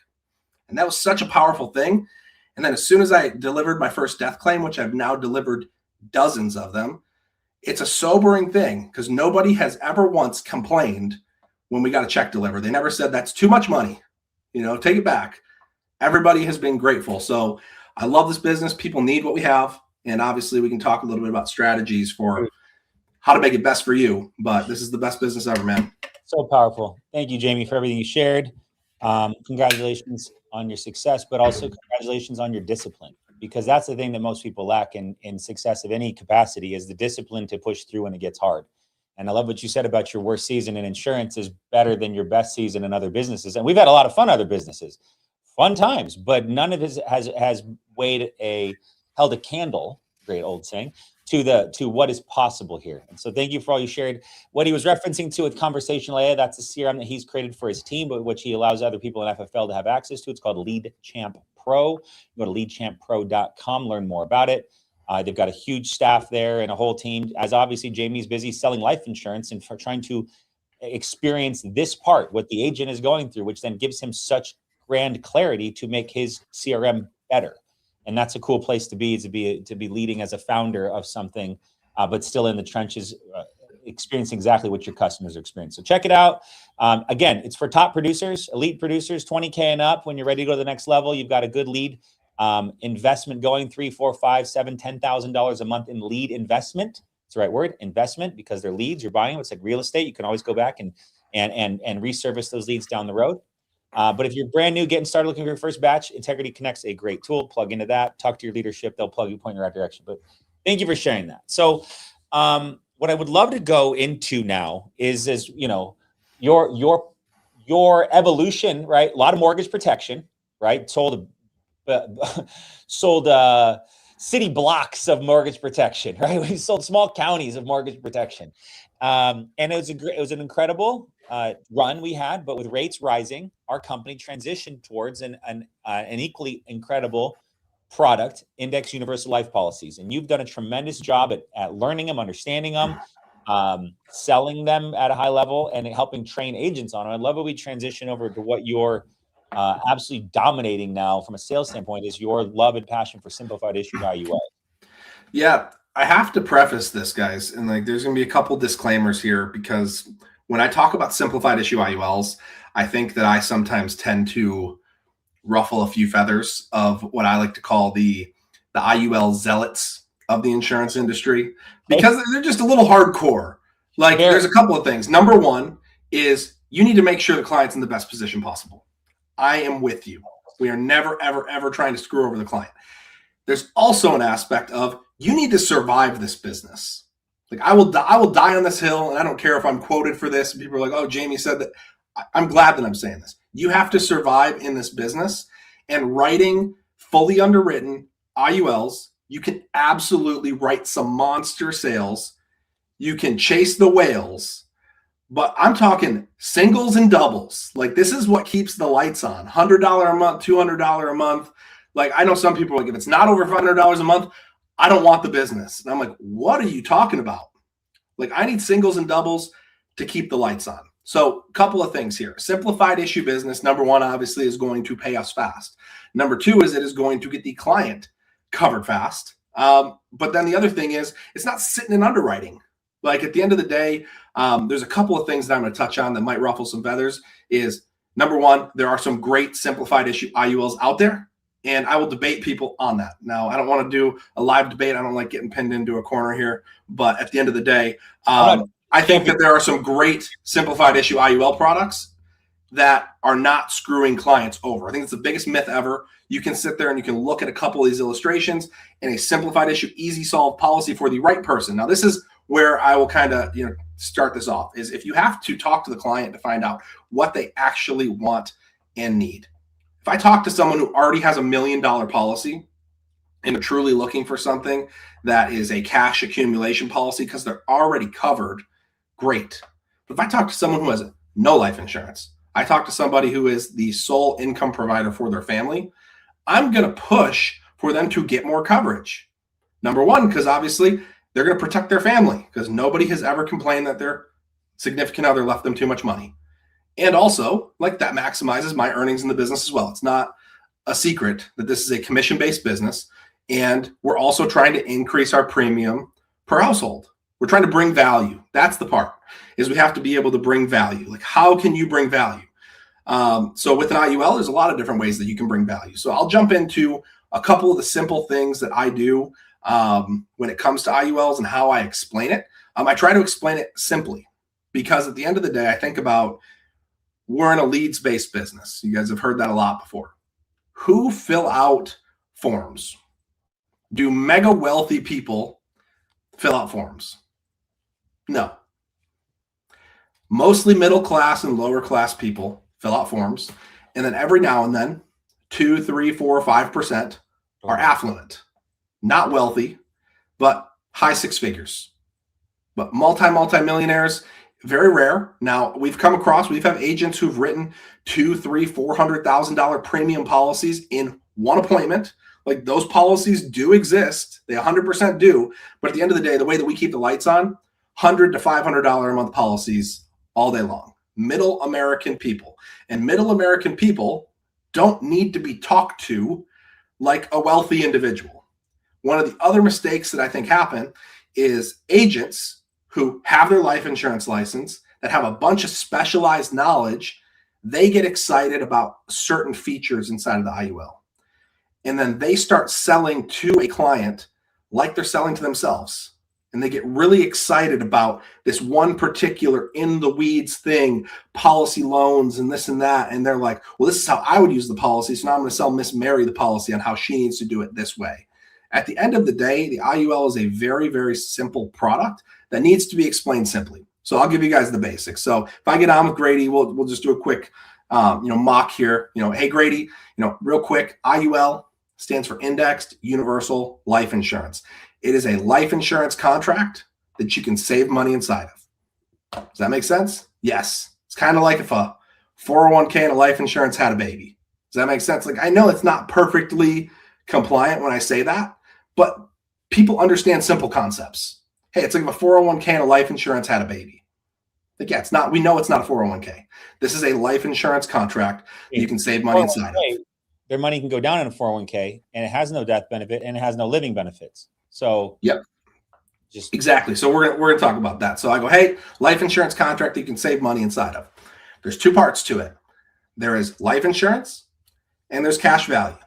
And that was such a powerful thing. And then as soon as I delivered my first death claim, which I've now delivered dozens of them, it's a sobering thing, because nobody has ever once complained when we got a check delivered. They never said, that's too much money, take it back. Everybody has been grateful. So I love this business. People need what we have. And obviously we can talk a little bit about strategies for how to make it best for you, but this is the best business ever, man. So powerful. Thank you, Jamie, for everything you shared. Congratulations on your success, but also congratulations on your discipline, because that's the thing that most people lack in success of any capacity, is the discipline to push through when it gets hard. And I love what you said about your worst season in insurance is better than your best season in other businesses. And we've had a lot of fun other businesses, fun times, but none of it has held a candle, great old saying, to what is possible here. And so thank you for all you shared. What he was referencing to with conversational AI, that's a CRM that he's created for his team, but which he allows other people in FFL to have access to. It's called Lead Champ Pro. Go to leadchamppro.com, learn more about it. They've got a huge staff there and a whole team, as obviously Jamie's busy selling life insurance and for trying to experience this part, what the agent is going through, which then gives him such grand clarity to make his CRM better. And that's a cool place to be leading as a founder of something, but still in the trenches, experiencing exactly what your customers are experiencing. So check it out. Again, it's for top producers, elite producers, 20K and up. When you're ready to go to the next level, you've got a good lead investment going, $3,000, $4,000, $5,000, $10,000 a month in lead investment. It's the right word, investment, because they're leads. You're buying them. It's like real estate. You can always go back and resurface those leads down the road. But if you're brand new, getting started, looking for your first batch, Integrity Connect's a great tool. Plug into that. Talk to your leadership. They'll plug you, point in the right direction. But thank you for sharing that. So what I would love to go into now is your evolution, right? A lot of mortgage protection, right? Sold city blocks of mortgage protection, right? We sold small counties of mortgage protection. And it was an incredible run we had, but with rates rising, our company transitioned towards an equally incredible product, Index Universal Life Policies. And you've done a tremendous job at learning them, understanding them, selling them at a high level, and helping train agents on them. I love how we transition over to what you're absolutely dominating now from a sales standpoint is your love and passion for Simplified Issue IULs. Yeah, I have to preface this, guys, and there's going to be a couple disclaimers here, because when I talk about Simplified Issue IULs, I think that I sometimes tend to ruffle a few feathers of what I like to call the IUL zealots of the insurance industry, because they're just a little hardcore. There's a couple of things. Number one is you need to make sure the client's in the best position possible. I am with you. We are never, ever, ever trying to screw over the client. There's also an aspect of you need to survive this business. I will die on this hill, and I don't care if I'm quoted for this. People are like, oh, Jamie said that. I'm glad that I'm saying this. You have to survive in this business, and writing fully underwritten IULs, you can absolutely write some monster sales. You can chase the whales, but I'm talking singles and doubles. This is what keeps the lights on. $100 a month, $200 a month. I know some people are like, if it's not over $500 a month, I don't want the business. And I'm like, what are you talking about? Like, I need singles and doubles to keep the lights on. So a couple of things here. Simplified issue business, number one, obviously, is going to pay us fast. Number two is it is going to get the client covered fast. But then the other thing is it's not sitting in underwriting. Like, at the end of the day, there's a couple of things that I'm going to touch on that might ruffle some feathers. Is number one, there are some great simplified issue IULs out there, and I will debate people on that. Now, I don't want to do a live debate. I don't like getting pinned into a corner here. But at the end of the day, I think that there are some great simplified issue IUL products that are not screwing clients over. I think it's the biggest myth ever. You can sit there and you can look at a couple of these illustrations in a simplified issue, easy solve policy for the right person. Now, this is where I will kind of, start this off, is if you have to talk to the client to find out what they actually want and need. If I talk to someone who already has $1 million policy and are truly looking for something that is a cash accumulation policy because they're already covered, great. But if I talk to someone who has no life insurance, I talk to somebody who is the sole income provider for their family, I'm going to push for them to get more coverage. Number one, because obviously they're going to protect their family, because nobody has ever complained that their significant other left them too much money. And also, like, that maximizes my earnings in the business as well. It's not a secret that this is a commission-based business, and we're also trying to increase our premium per household. We're trying to bring value. That's the part, is we have to be able to bring value. Like, how can you bring value? So with an IUL, there's a lot of different ways that you can bring value. So I'll jump into a couple of the simple things that I do when it comes to IULs and how I explain it. I try to explain it simply, because at the end of the day, I think about, we're in a leads-based business. You guys have heard that a lot before. Who fill out forms? Do mega wealthy people fill out forms? No. Mostly middle class and lower class people fill out forms. And then every now and then, 2, 3, 4, 5% are affluent. Not wealthy, but high six figures. But multi-millionaires, very rare. Now, we've had agents who've written $200,000, $300,000, $400,000 premium policies in one appointment. Like, those policies do exist. They 100% do. But at the end of the day, the way that we keep the lights on, $100 to $500 a month policies all day long. Middle American people. And middle American people don't need to be talked to like a wealthy individual. One of the other mistakes that I think happen is agents who have their life insurance license, that have a bunch of specialized knowledge, they get excited about certain features inside of the IUL. And then they start selling to a client like they're selling to themselves. And they get really excited about this one particular in the weeds thing, policy loans and this and that. And they're like, well, this is how I would use the policy. So now I'm going to sell Miss Mary the policy on how she needs to do it this way. At the end of the day, the IUL is a very, very simple product that needs to be explained simply. So I'll give you guys the basics. So if I get on with Grady, we'll just do a quick, mock here. Hey Grady, real quick, IUL stands for Indexed Universal Life Insurance. It is a life insurance contract that you can save money inside of. Does that make sense? Yes. It's kind of like if a 401k and a life insurance had a baby. Does that make sense? Like, I know it's not perfectly compliant when I say that, but people understand simple concepts. Hey, it's like if a 401k and a life insurance had a baby. Like, yeah, we know it's not a 401k. This is a life insurance contract that you can save money inside of. Their money can go down in a 401k, and it has no death benefit and it has no living benefits. So yep, exactly. So we're gonna talk about that. So I go, hey, life insurance contract that you can save money inside of. There's two parts to it. There is life insurance and there's cash value.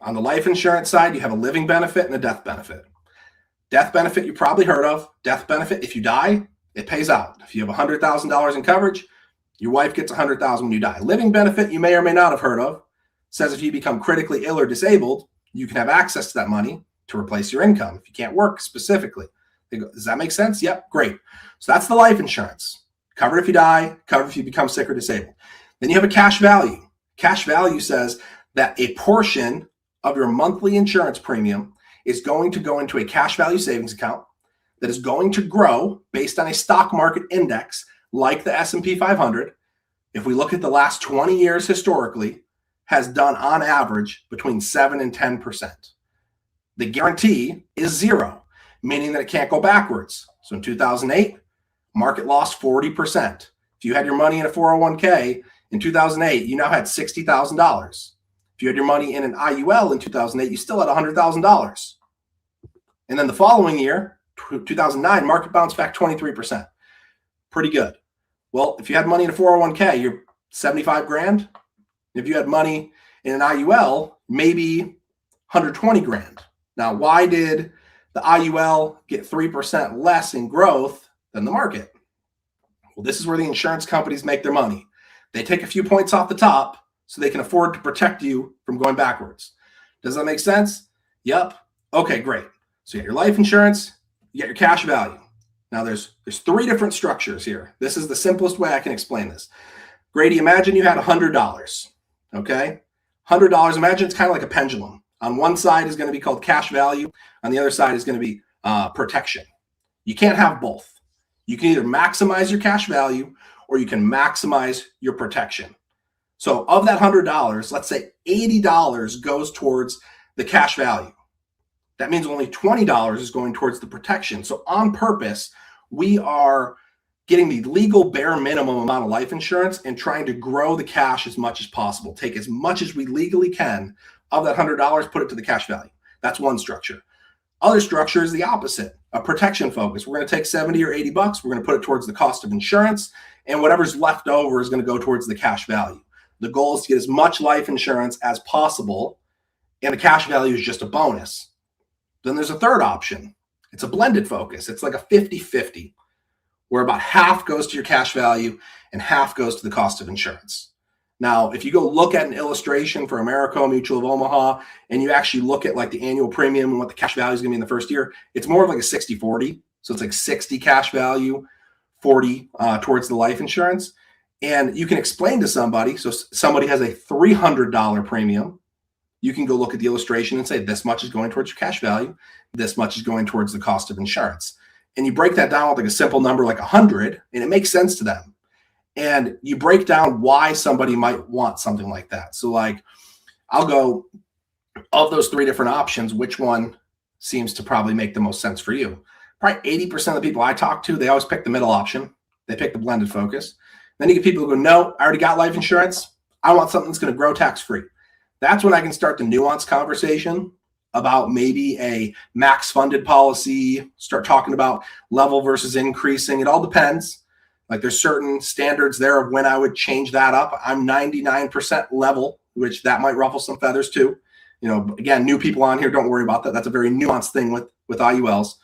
On the life insurance side, you have a living benefit and a death benefit. Death benefit you probably heard of. Death benefit, if you die, it pays out. If you have $100,000 in coverage, your wife gets $100,000 when you die. Living benefit you may or may not have heard of says if you become critically ill or disabled, you can have access to that money to replace your income if you can't work specifically. Does that make sense? Yep, great. So that's the life insurance. Covered if you die, covered if you become sick or disabled. Then you have a cash value. Cash value says that a portion of your monthly insurance premium is going to go into a cash value savings account that is going to grow based on a stock market index like the S&P 500. If we look at the last 20 years historically, has done on average between 7 and 10%. The guarantee is 0, meaning that it can't go backwards. So in 2008, market lost 40%. If you had your money in a 401k in 2008, you now had $60,000. If you had your money in an IUL in 2008, you still had $100,000. And then the following year, 2009, market bounced back 23%. Pretty good. Well, if you had money in a 401k, you're 75 grand. If you had money in an IUL, maybe 120 grand. Now, why did the IUL get 3% less in growth than the market? Well, this is where the insurance companies make their money. They take a few points off the top so they can afford to protect you from going backwards. Does that make sense? Yep. Okay, great. So you get your life insurance, you get your cash value. Now there's 3 different structures here. This is the simplest way I can explain this. Grady, imagine you had $100, okay? $100, imagine it's kind of like a pendulum. On one side is going to be called cash value. On the other side is going to be protection. You can't have both. You can either maximize your cash value or you can maximize your protection. So of that $100, let's say $80 goes towards the cash value. That means only $20 is going towards the protection. So on purpose, we are getting the legal bare minimum amount of life insurance and trying to grow the cash as much as possible. Take as much as we legally can of that $100, put it to the cash value. That's one structure. Other structure is the opposite, a protection focus. We're going to take 70 or 80 bucks. We're going to put it towards the cost of insurance, and whatever's left over is going to go towards the cash value. The goal is to get as much life insurance as possible, and the cash value is just a bonus. Then there's a third option. It's a blended focus. It's like a 50-50, where about half goes to your cash value and half goes to the cost of insurance. Now, if you go look at an illustration for Americo Mutual of Omaha, and you actually look at like the annual premium and what the cash value is going to be in the first year, it's more of like a 60-40. So it's like 60 cash value, 40 towards the life insurance. And you can explain to somebody, so somebody has a $300 premium, you can go look at the illustration and say, this much is going towards your cash value, this much is going towards the cost of insurance. And you break that down with like a simple number like 100, and it makes sense to them. And you break down why somebody might want something like that. So like, I'll go, of those 3 different options, which one seems to probably make the most sense for you? Probably 80% of the people I talk to, they always pick the middle option. They pick the blended focus. Then you get people who go, no, I already got life insurance. I want something that's going to grow tax-free. That's when I can start the nuanced conversation about maybe a max funded policy, start talking about level versus increasing. It all depends. Like there's certain standards there of when I would change that up. I'm 99% level, which that might ruffle some feathers too. You know, again, new people on here, don't worry about that. That's a very nuanced thing with IULs.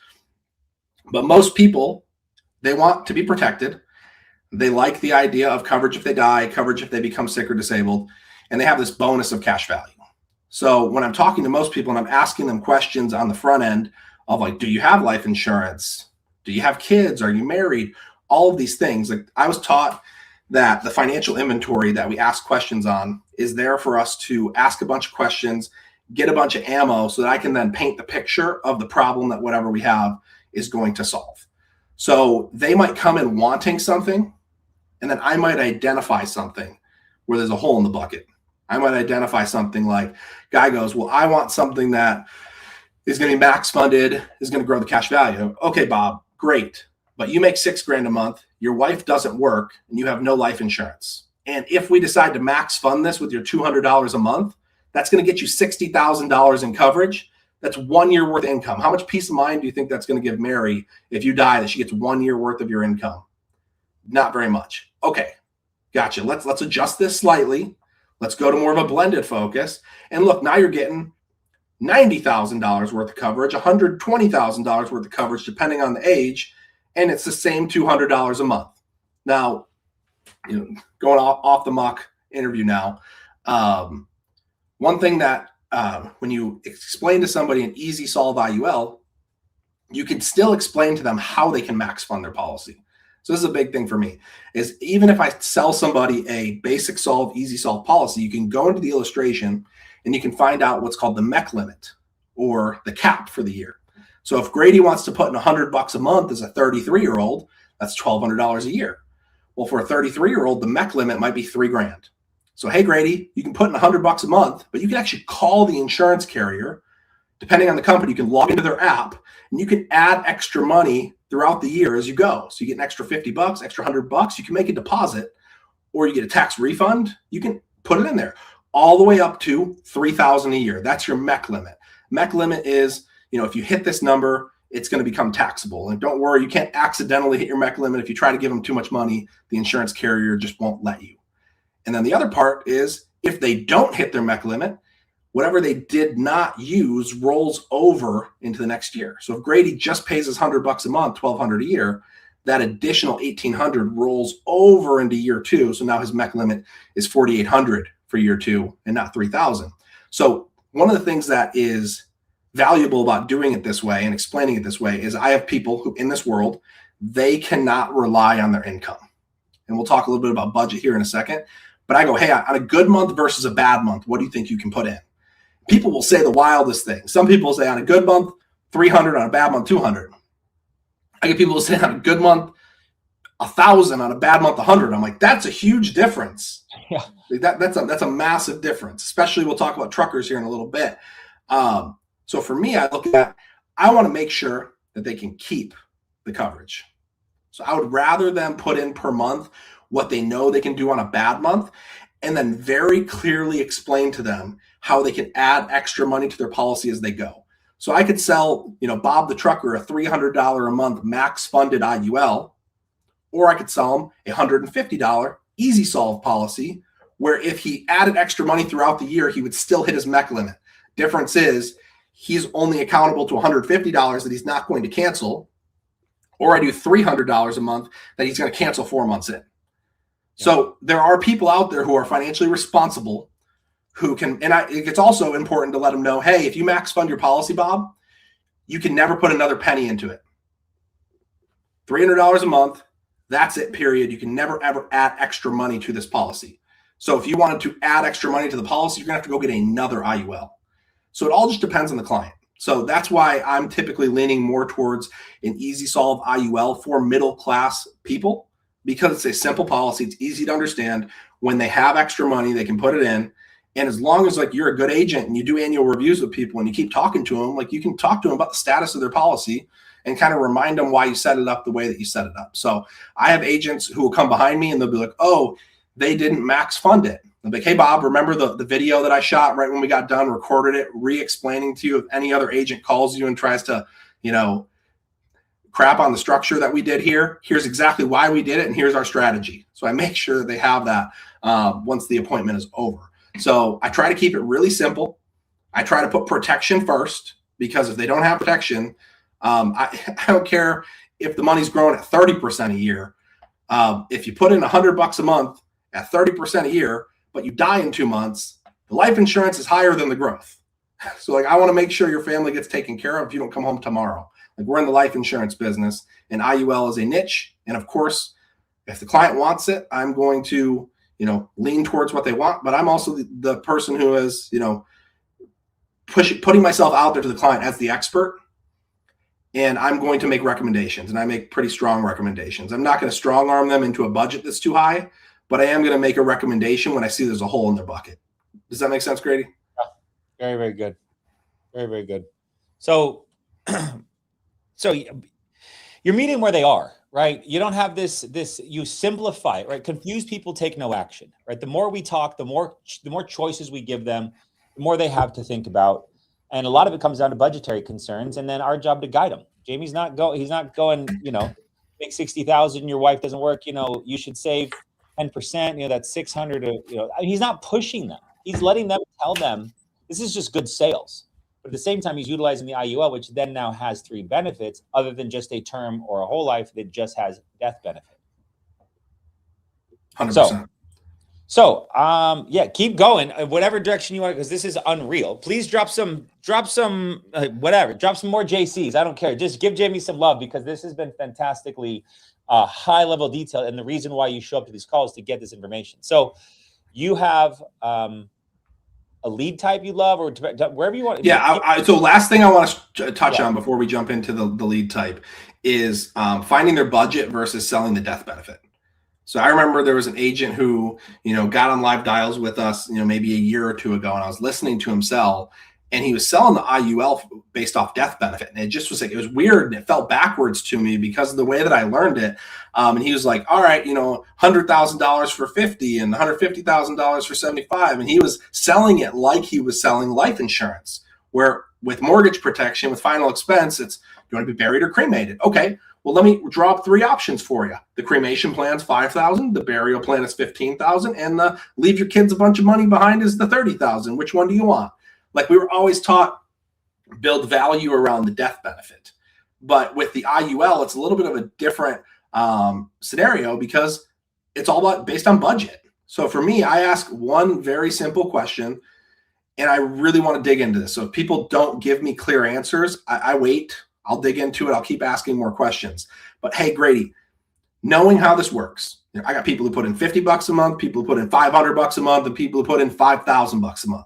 But most people, they want to be protected. They like the idea of coverage if they die, coverage if they become sick or disabled, and they have this bonus of cash value. So when I'm talking to most people and I'm asking them questions on the front end of like, do you have life insurance? Do you have kids? Are you married? All of these things. Like I was taught that the financial inventory that we ask questions on is there for us to ask a bunch of questions, get a bunch of ammo so that I can then paint the picture of the problem that whatever we have is going to solve. So they might come in wanting something, and then I might identify something where there's a hole in the bucket. I might identify something like, guy goes, well, I want something that is going to be max funded, is going to grow the cash value. Okay, Bob, great. But you make $6,000 a month, your wife doesn't work, and you have no life insurance. And if we decide to max fund this with your $200 a month, that's going to get you $60,000 in coverage. That's 1 year worth of income. How much peace of mind do you think that's going to give Mary if you die, that she gets 1 year worth of your income? Not very much. Okay, gotcha. Let's adjust this slightly. Let's go to more of a blended focus. And look, now you're getting $90,000 worth of coverage, $120,000 worth of coverage, depending on the age. And it's the same $200 a month. Now, you know, going off the mock interview now, one thing that when you explain to somebody an easy solve IUL, you can still explain to them how they can max fund their policy. So this is a big thing for me, is even if I sell somebody a basic solve, easy solve policy, you can go into the illustration and you can find out what's called the MEC limit or the cap for the year. So if Grady wants to put in $100 a month as a 33-year-old, that's $1,200 a year. Well, for a 33-year-old, the MEC limit might be $3,000. So, hey, Grady, you can put in $100 a month, but you can actually call the insurance carrier depending on the company, you can log into their app and you can add extra money throughout the year as you go. So you get an extra $50, extra $100. You can make a deposit or you get a tax refund. You can put it in there all the way up to $3,000 a year. That's your MEC limit. MEC limit is, if you hit this number, it's going to become taxable. And don't worry, you can't accidentally hit your MEC limit. If you try to give them too much money, the insurance carrier just won't let you. And then the other part is if they don't hit their MEC limit, whatever they did not use rolls over into the next year. So if Grady just pays us $100 a month, $1,200 a year, that additional $1,800 rolls over into year two. So now his MEC limit is $4,800 for year two and not $3,000. So one of the things that is valuable about doing it this way and explaining it this way is I have people who in this world, they cannot rely on their income. And we'll talk a little bit about budget here in a second. But I go, hey, on a good month versus a bad month, what do you think you can put in? People will say the wildest thing. Some people say on a good month, 300, on a bad month, 200. I get people who say on a good month, 1,000, on a bad month, 100. I'm like, that's a huge difference. Yeah. That's a massive difference, especially we'll talk about truckers here in a little bit. So for me, I look at, I want to make sure that they can keep the coverage. So I would rather them put in per month what they know they can do on a bad month, and then very clearly explain to them how they can add extra money to their policy as they go. So I could sell, Bob the trucker a $300 a month max funded IUL, or I could sell him a $150 easy solve policy where if he added extra money throughout the year, he would still hit his MEC limit. Difference is he's only accountable to $150 that he's not going to cancel, or I do $300 a month that he's going to cancel 4 months in. Yeah. So there are people out there who are financially responsible who can, and it's also important to let them know, hey, if you max fund your policy, Bob, you can never put another penny into it. $300 a month, that's it, period. You can never, ever add extra money to this policy. So if you wanted to add extra money to the policy, you're going to have to go get another IUL. So it all just depends on the client. So that's why I'm typically leaning more towards an easy solve IUL for middle class people, because it's a simple policy. It's easy to understand. When they have extra money, they can put it in. And as long as you're a good agent and you do annual reviews with people and you keep talking to them, you can talk to them about the status of their policy and kind of remind them why you set it up the way that you set it up. So I have agents who will come behind me and they'll be like, oh, they didn't max fund it. I'm like, hey, Bob, remember the video that I shot right when we got done, recorded it, re-explaining to you if any other agent calls you and tries to, crap on the structure that we did here. Here's exactly why we did it. And here's our strategy. So I make sure that they have that once the appointment is over. So I try to keep it really simple. I try to put protection first, because if they don't have protection, I don't care if the money's growing at 30% a year. If you put in $100 a month at 30% a year, but you die in 2 months, the life insurance is higher than the growth. So I want to make sure your family gets taken care of if you don't come home tomorrow. We're in the life insurance business, and IUL is a niche. And of course, if the client wants it, I'm going to, lean towards what they want. But I'm also the person who is, putting myself out there to the client as the expert. And I'm going to make recommendations, and I make pretty strong recommendations. I'm not going to strong arm them into a budget that's too high, but I am going to make a recommendation when I see there's a hole in their bucket. Does that make sense, Grady? Yeah. Very, very good. Very, very good. So, so you're meeting where they are, right? You don't have this, you simplify it, right? Confused people take no action, right? The more we talk, the more choices we give them, the more they have to think about. And a lot of it comes down to budgetary concerns, and then our job to guide them. Jamie's he's not going, make 60,000, your wife doesn't work, you should save 10%, that's 600, he's not pushing them. He's letting them tell them this is just good sales. But at the same time, he's utilizing the IUL, which then now has 3 benefits other than just a term or a whole life that just has death benefit. 100%. So, keep going whatever direction you want, because this is unreal. Please drop some whatever, drop some more JCs. I don't care. Just give Jamie some love, because this has been fantastically high level detail. And the reason why you show up to these calls to get this information. So you have a lead type you love, or wherever you want. Yeah. So last thing I want to touch on before we jump into the lead type is finding their budget versus selling the death benefit. So I remember there was an agent who, got on live dials with us, maybe a year or two ago, and I was listening to him sell, and he was selling the IUL based off death benefit. And it just was like, it was weird. And it felt backwards to me because of the way that I learned it. And he was like, all right, $100,000 for 50 and $150,000 for 75. And he was selling it like he was selling life insurance, where with mortgage protection, with final expense, it's, you want to be buried or cremated. Okay, well, let me draw up 3 options for you. The cremation plan's $5,000, the burial plan is $15,000, and the leave your kids a bunch of money behind is the $30,000. Which one do you want? Like, we were always taught build value around the death benefit. But with the IUL, it's a little bit of a different scenario because it's all about based on budget. So for me, I ask one very simple question, and I really want to dig into this. So if people don't give me clear answers, I wait. I'll dig into it. I'll keep asking more questions. But hey, Grady, knowing how this works, I got people who put in $50 a month, people who put in $500 a month, and people who put in $5,000 a month.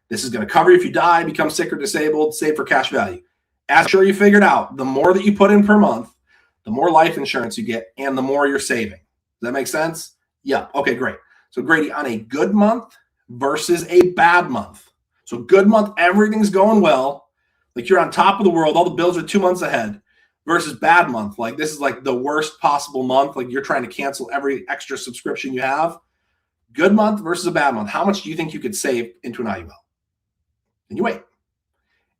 This is going to cover you if you die, become sick or disabled, save for cash value. As sure you figured out, the more that you put in per month, the more life insurance you get, and the more you're saving. Does that make sense? Yeah. Okay, great. So Grady, on a good month versus a bad month. So good month, everything's going well. Like you're on top of the world. All the bills are 2 months ahead versus bad month. Like this is like the worst possible month. Like you're trying to cancel every extra subscription you have. Good month versus a bad month. How much do you think you could save into an IUL? And you wait.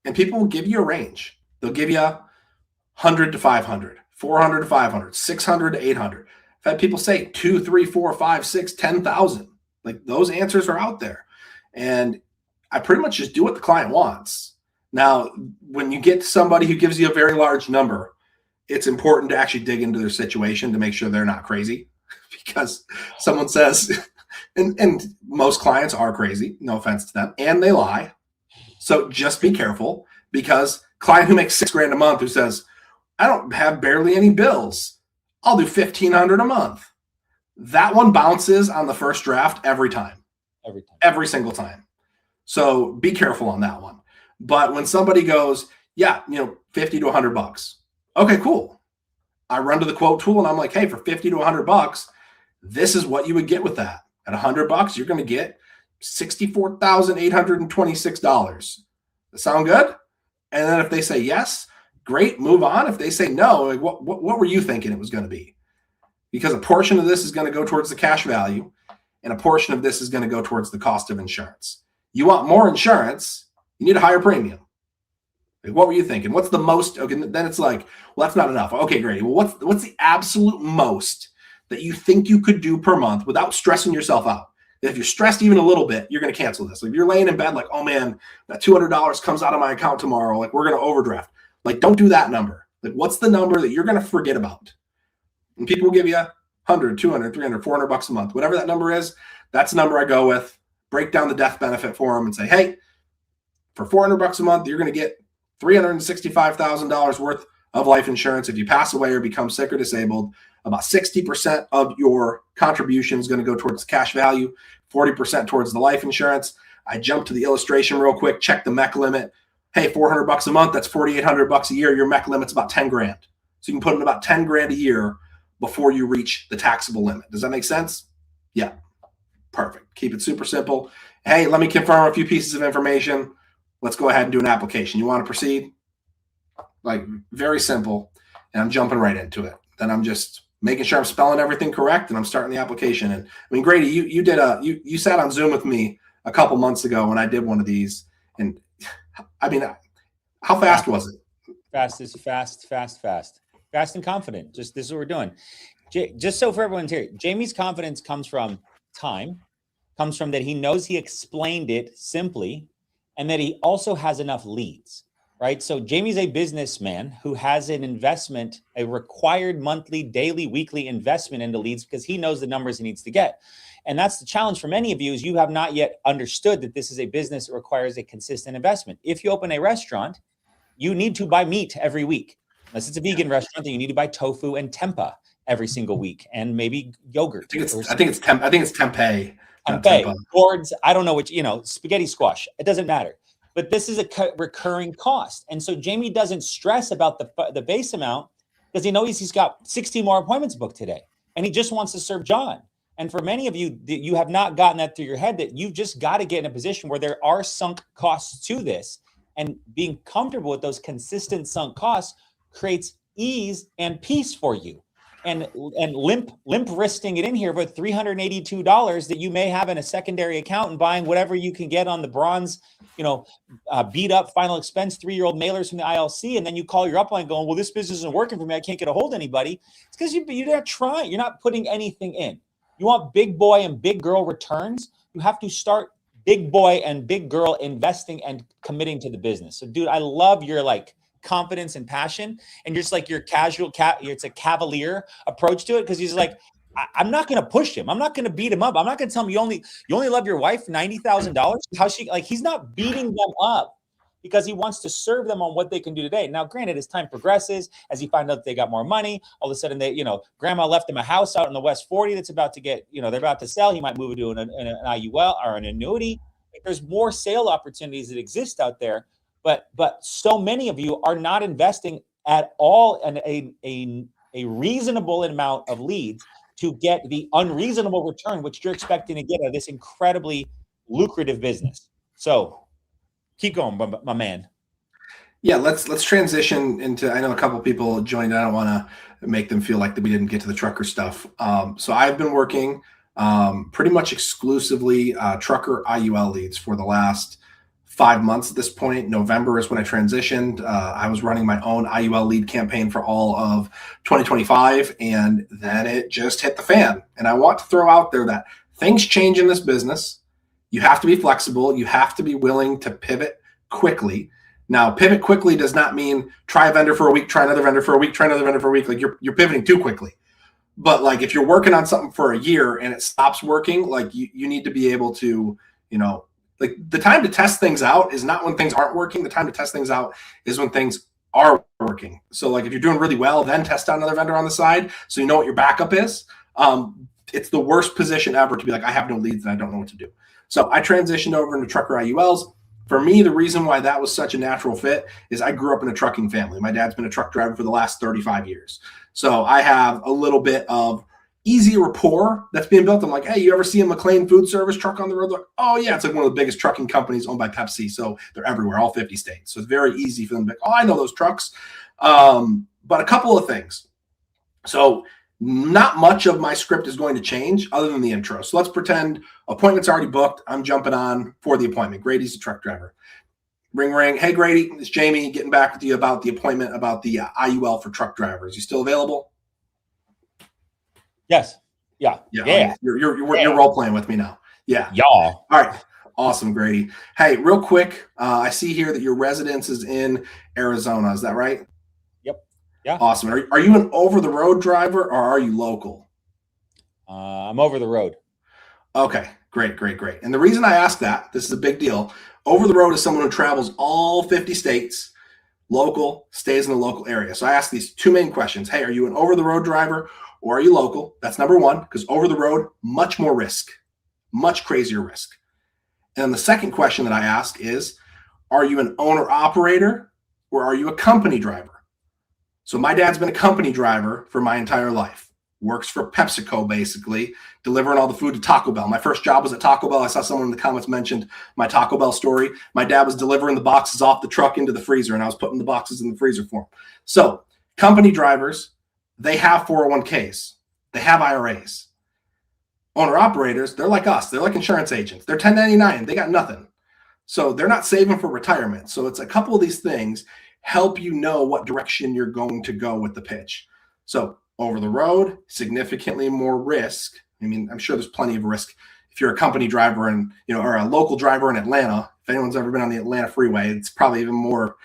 And people will give you a range. They'll give you 100 to 500, 400 to 500, 600 to 800. I've had people say 2, 3, 4, 5, 6, 10,000. Like those answers are out there. And I pretty much just do what the client wants. Now, when you get somebody who gives you a very large number, it's important to actually dig into their situation to make sure they're not crazy. Because someone says, and most clients are crazy, no offense to them, and they lie. So just be careful, because client who makes $6,000 a month who says, I don't have barely any bills, I'll do $1,500 a month. That one bounces on the first draft every time. Every single time. So be careful on that one. But when somebody goes, yeah, 50 to $100. Okay, cool. I run to the quote tool and I'm like, hey, for 50 to $100, this is what you would get with that. At $100, you're going to get $64,826. That sound good? And then if they say yes, great, move on. If they say no, like what were you thinking it was going to be? Because a portion of this is going to go towards the cash value, and a portion of this is going to go towards the cost of insurance. You want more insurance, you need a higher premium. Like, what were you thinking? What's the most? Okay, then it's like, well, that's not enough. Okay, Grady. Well, what's the absolute most that you think you could do per month without stressing yourself out? If you're stressed even a little bit, you're going to cancel this. If you're laying in bed like, oh man, that $200 comes out of my account tomorrow, like we're going to overdraft. Like, don't do that number. Like, what's the number that you're going to forget about? And people will give you 100, 200, 300, $400 a month. Whatever that number is, that's the number I go with. Break down the death benefit for them and say, hey, for $400 a month, you're going to get $365,000 worth of life insurance. If you pass away or become sick or disabled, about 60% of your contribution is going to go towards cash value, 40% towards the life insurance. I jump to the illustration real quick, check the MEC limit. Hey, $400 a month, that's $4,800 a year. Your MEC limit's about 10 grand. So you can put in about 10 grand a year before you reach the taxable limit. Does that make sense? Yeah. Perfect. Keep it super simple. Hey, let me confirm a few pieces of information. Let's go ahead and do an application. You want to proceed? Like, very simple. And I'm jumping right into it. Then I'm just making sure I'm spelling everything correct, and I'm starting the application. And I mean, Grady, you sat on Zoom with me a couple months ago when I did one of these. And I mean, how fast was it? Fast and confident. Just this is what we're doing. Just so for everyone's here, Jamie's confidence comes from time, comes from that he knows he explained it simply, and that he also has enough leads, right? So Jamie's a businessman who has an investment, a required monthly, daily, weekly investment into leads because he knows the numbers he needs to get. And that's the challenge for many of you, is you have not yet understood that this is a business that requires a consistent investment. If you open a restaurant, you need to buy meat every week. Unless it's a vegan restaurant, then you need to buy tofu and tempeh every single week, and maybe yogurt. I think it's tempeh. Tempeh, gourds, I don't know which, spaghetti squash. It doesn't matter. But this is a recurring cost. And so Jamie doesn't stress about the base amount because he knows he's got 60 more appointments booked today. And he just wants to serve John. And for many of you, you have not gotten that through your head, that you've just got to get in a position where there are sunk costs to this. And being comfortable with those consistent sunk costs creates ease and peace for you. And limp wristing it in here with $382 that you may have in a secondary account and buying whatever you can get on the bronze, beat up final expense 3-year-old mailers from the ILC, and then you call your upline going, well, this business isn't working for me, I can't get a hold of anybody. It's because you're not trying, you're not putting anything in. You want big boy and big girl returns, you have to start big boy and big girl investing and committing to the business. So dude, I love your confidence and passion, and just your casual it's a cavalier approach to it, because he's like, I'm not going to push him, I'm not going to beat him up, I'm not going to tell him you only love your wife $90,000. How she he's not beating them up, because he wants to serve them on what they can do today. Now granted, as time progresses, as he finds out that they got more money, all of a sudden they grandma left him a house out in the West 40 that's about to get they're about to sell, he might move into an IUL or an annuity. There's more sale opportunities that exist out there. But so many of you are not investing at all in a reasonable amount of leads to get the unreasonable return, which you're expecting to get out of this incredibly lucrative business. So keep going, my man. Yeah, let's transition into, I know a couple of people joined. I don't want to make them feel like that we didn't get to the trucker stuff. So I've been working pretty much exclusively trucker IUL leads for the last 5 months at this point. November is when I transitioned. I was running my own IUL lead campaign for all of 2025, and then it just hit the fan. And I want to throw out there that things change in this business. You have to be flexible. You have to be willing to pivot quickly. Now, pivot quickly does not mean try a vendor for a week, try another vendor for a week, try another vendor for a week. You're pivoting too quickly. But if you're working on something for a year and it stops working, you need to be able to, the time to test things out is not when things aren't working. The time to test things out is when things are working. So if you're doing really well, then test out another vendor on the side so you know what your backup is. It's the worst position ever to be I have no leads and I don't know what to do. So I transitioned over into trucker IULs. For me, the reason why that was such a natural fit is I grew up in a trucking family. My dad's been a truck driver for the last 35 years. So I have a little bit of easy rapport that's being built. I'm like, hey, you ever see a McLean food service truck on the road? Oh yeah, it's one of the biggest trucking companies owned by Pepsi. So they're everywhere, all 50 states. So it's very easy for them to be I know those trucks. But a couple of things. So not much of my script is going to change other than the intro. So let's pretend appointment's already booked. I'm jumping on for the appointment. Grady's a truck driver. Ring, ring. Hey, Grady, it's Jamie getting back with you about the appointment about the IUL for truck drivers. You still available? Yes. Yeah. You're role playing with me now. Yeah. Y'all. All right. Awesome, Grady. Hey, real quick, I see here that your residence is in Arizona. Is that right? Yep. Yeah. Awesome. Are you an over-the-road driver or are you local? I'm over the road. Okay. Great. And the reason I ask that, this is a big deal. Over the road is someone who travels all 50 states. Local stays in the local area. So I ask these two main questions. Hey, are you an over-the-road driver or are you local? That's number one, because over the road, much more risk, much crazier risk. And the second question that I ask is, are you an owner-operator or are you a company driver? So my dad's been a company driver for my entire life. Works for PepsiCo, basically, delivering all the food to Taco Bell. My first job was at Taco Bell. I saw someone in the comments mentioned my Taco Bell story. My dad was delivering the boxes off the truck into the freezer, and I was putting the boxes in the freezer for him. So company drivers, they have 401ks. They have IRAs. Owner-operators, they're like us. They're like insurance agents. They're 1099. They got nothing. So they're not saving for retirement. So it's a couple of these things help you know what direction you're going to go with the pitch. So over the road, significantly more risk. I mean, I'm sure there's plenty of risk if you're a company driver and, or a local driver in Atlanta. If anyone's ever been on the Atlanta freeway, it's probably even more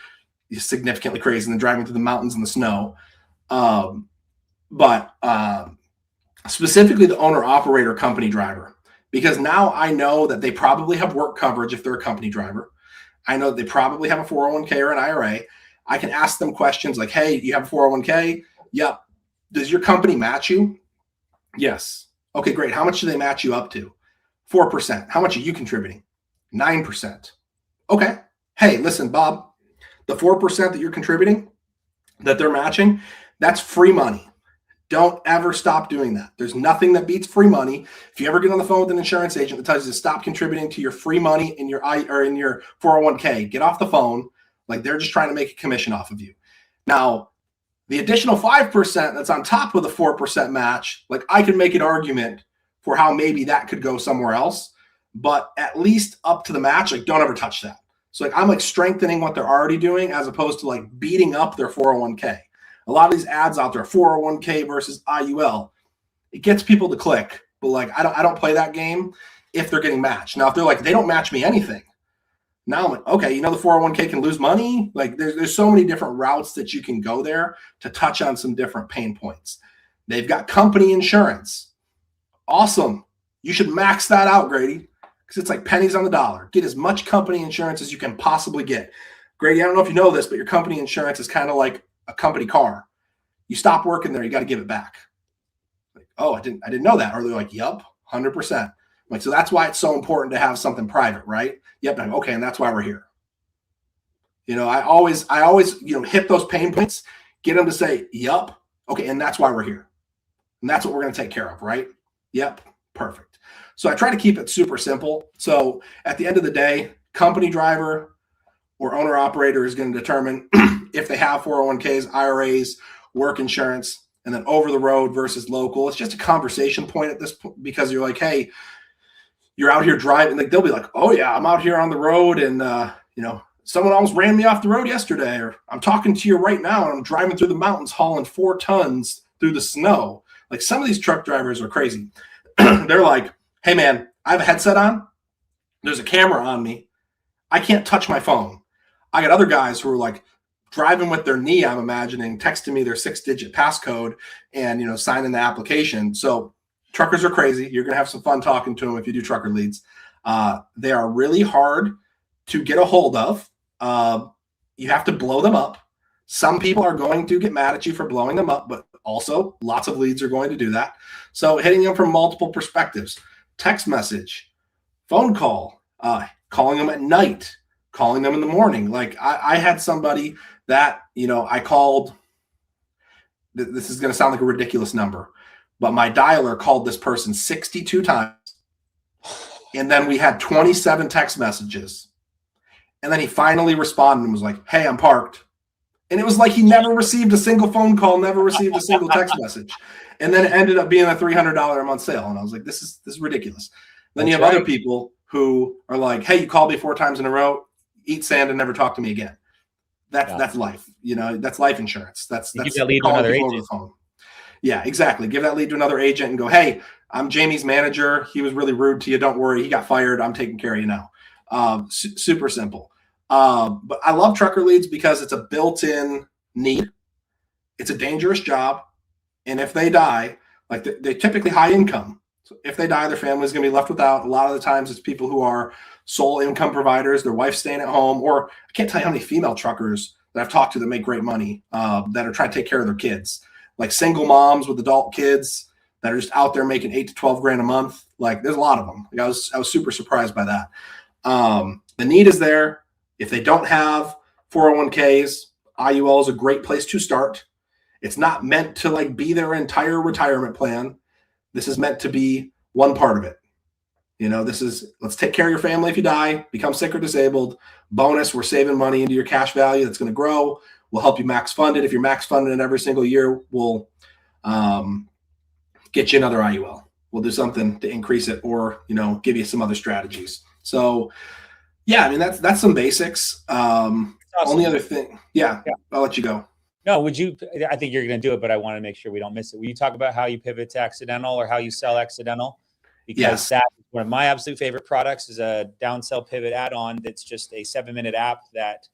significantly crazy than driving through the mountains in the snow. But specifically the owner operator company driver, because now I know that they probably have work coverage if they're a company driver. I know that they probably have a 401k or an IRA. I can ask them questions like, hey, you have a 401k? Yep. Does your company match you? Yes. Okay, great. How much do they match you up to? 4%. How much are you contributing? 9%. Okay. Hey, listen, Bob, the 4% that you're contributing, that they're matching, that's free money. Don't ever stop doing that. There's nothing that beats free money. If you ever get on the phone with an insurance agent that tells you to stop contributing to your free money in your 401k, get off the phone. Like, they're just trying to make a commission off of you. Now, the additional 5% that's on top of the 4% match, like, I can make an argument for how maybe that could go somewhere else, but at least up to the match, like, don't ever touch that. So, like, I'm like strengthening what they're already doing as opposed to like beating up their 401k. A lot of these ads out there, 401k versus IUL, it gets people to click, but like, I don't play that game if they're getting matched. Now, if they're like, they don't match me anything, now I'm like, okay, you know, the 401k can lose money. Like, there's so many different routes that you can go there to touch on some different pain points. They've got company insurance. Awesome. You should max that out, Grady, because it's like pennies on the dollar. Get as much company insurance as you can possibly get. Grady, I don't know if you know this, but your company insurance is kind of like a company car. You stop working there, you got to give it back. Like, oh, I didn't know that. Or they're like, yup, 100%. Like, so that's why it's so important to have something private, right? Yep. Okay. And that's why we're here. You know, I always, you know, hit those pain points, get them to say, yup. Okay. And that's why we're here. And that's what we're going to take care of, right? Yep. Perfect. So I try to keep it super simple. So at the end of the day, company driver or owner operator is going to determine if they have 401ks, IRAs, work insurance, and then over the road versus local. It's just a conversation point at this point, because you're like, hey, you're out here driving. Like, they'll be like, oh yeah, I'm out here on the road, and you know, someone almost ran me off the road yesterday, or I'm talking to you right now and I'm driving through the mountains hauling 4 tons through the snow. Like, some of these truck drivers are crazy. They're like, hey man, I have a headset on. There's a camera on me. I can't touch my phone. I got other guys who are like driving with their knee, I'm imagining, texting me their 6-digit passcode and, you know, signing the application. So truckers are crazy. You're going to have some fun talking to them if you do trucker leads. They are really hard to get a hold of. You have to blow them up. Some people are going to get mad at you for blowing them up, but also lots of leads are going to do that. So hitting them from multiple perspectives: text message, phone call, calling them at night, calling them in the morning. Like, I had somebody that, you know, I called, this is going to sound like a ridiculous number, but my dialer called this person 62 times. And then we had 27 text messages. And then he finally responded and was like, hey, I'm parked. And it was like he never received a single phone call, never received a single text message. And then it ended up being a $300 a month sale. And I was like, this is ridiculous. Then you have other people who are like, hey, you called me 4 times in a row, eat sand and never talk to me again. That's life. You know, that's life insurance. That's give that lead to another agent. Yeah, exactly. Give that lead to another agent and go, hey, I'm Jamie's manager. He was really rude to you. Don't worry. He got fired. I'm taking care of you now. Super simple. But I love trucker leads because it's a built-in need. It's a dangerous job. And if they die, like, they're typically high income. So if they die, their family's going to be left without. A lot of the times it's people who are sole income providers, their wife's staying at home, or I can't tell you how many female truckers that I've talked to that make great money, that are trying to take care of their kids, like single moms with adult kids that are just out there making 8 to 12 grand a month. Like, there's a lot of them. Like, I was super surprised by that. The need is there. If they don't have 401ks, IUL is a great place to start. It's not meant to like be their entire retirement plan. This is meant to be one part of it. You know, this is, let's take care of your family if you die, become sick or disabled. Bonus, we're saving money into your cash value that's going to grow. We'll help you max fund it. If you're max funded in every single year, we'll get you another IUL. We'll do something to increase it, or, you know, give you some other strategies. So yeah, I mean, that's some basics. Awesome. Only other thing. Yeah, I'll let you go. No, I think you're going to do it, but I want to make sure we don't miss it. Will you talk about how you pivot to accidental, or how you sell accidental? Because that is one of my absolute favorite products, is a downsell pivot add-on. That's just a 7-minute app that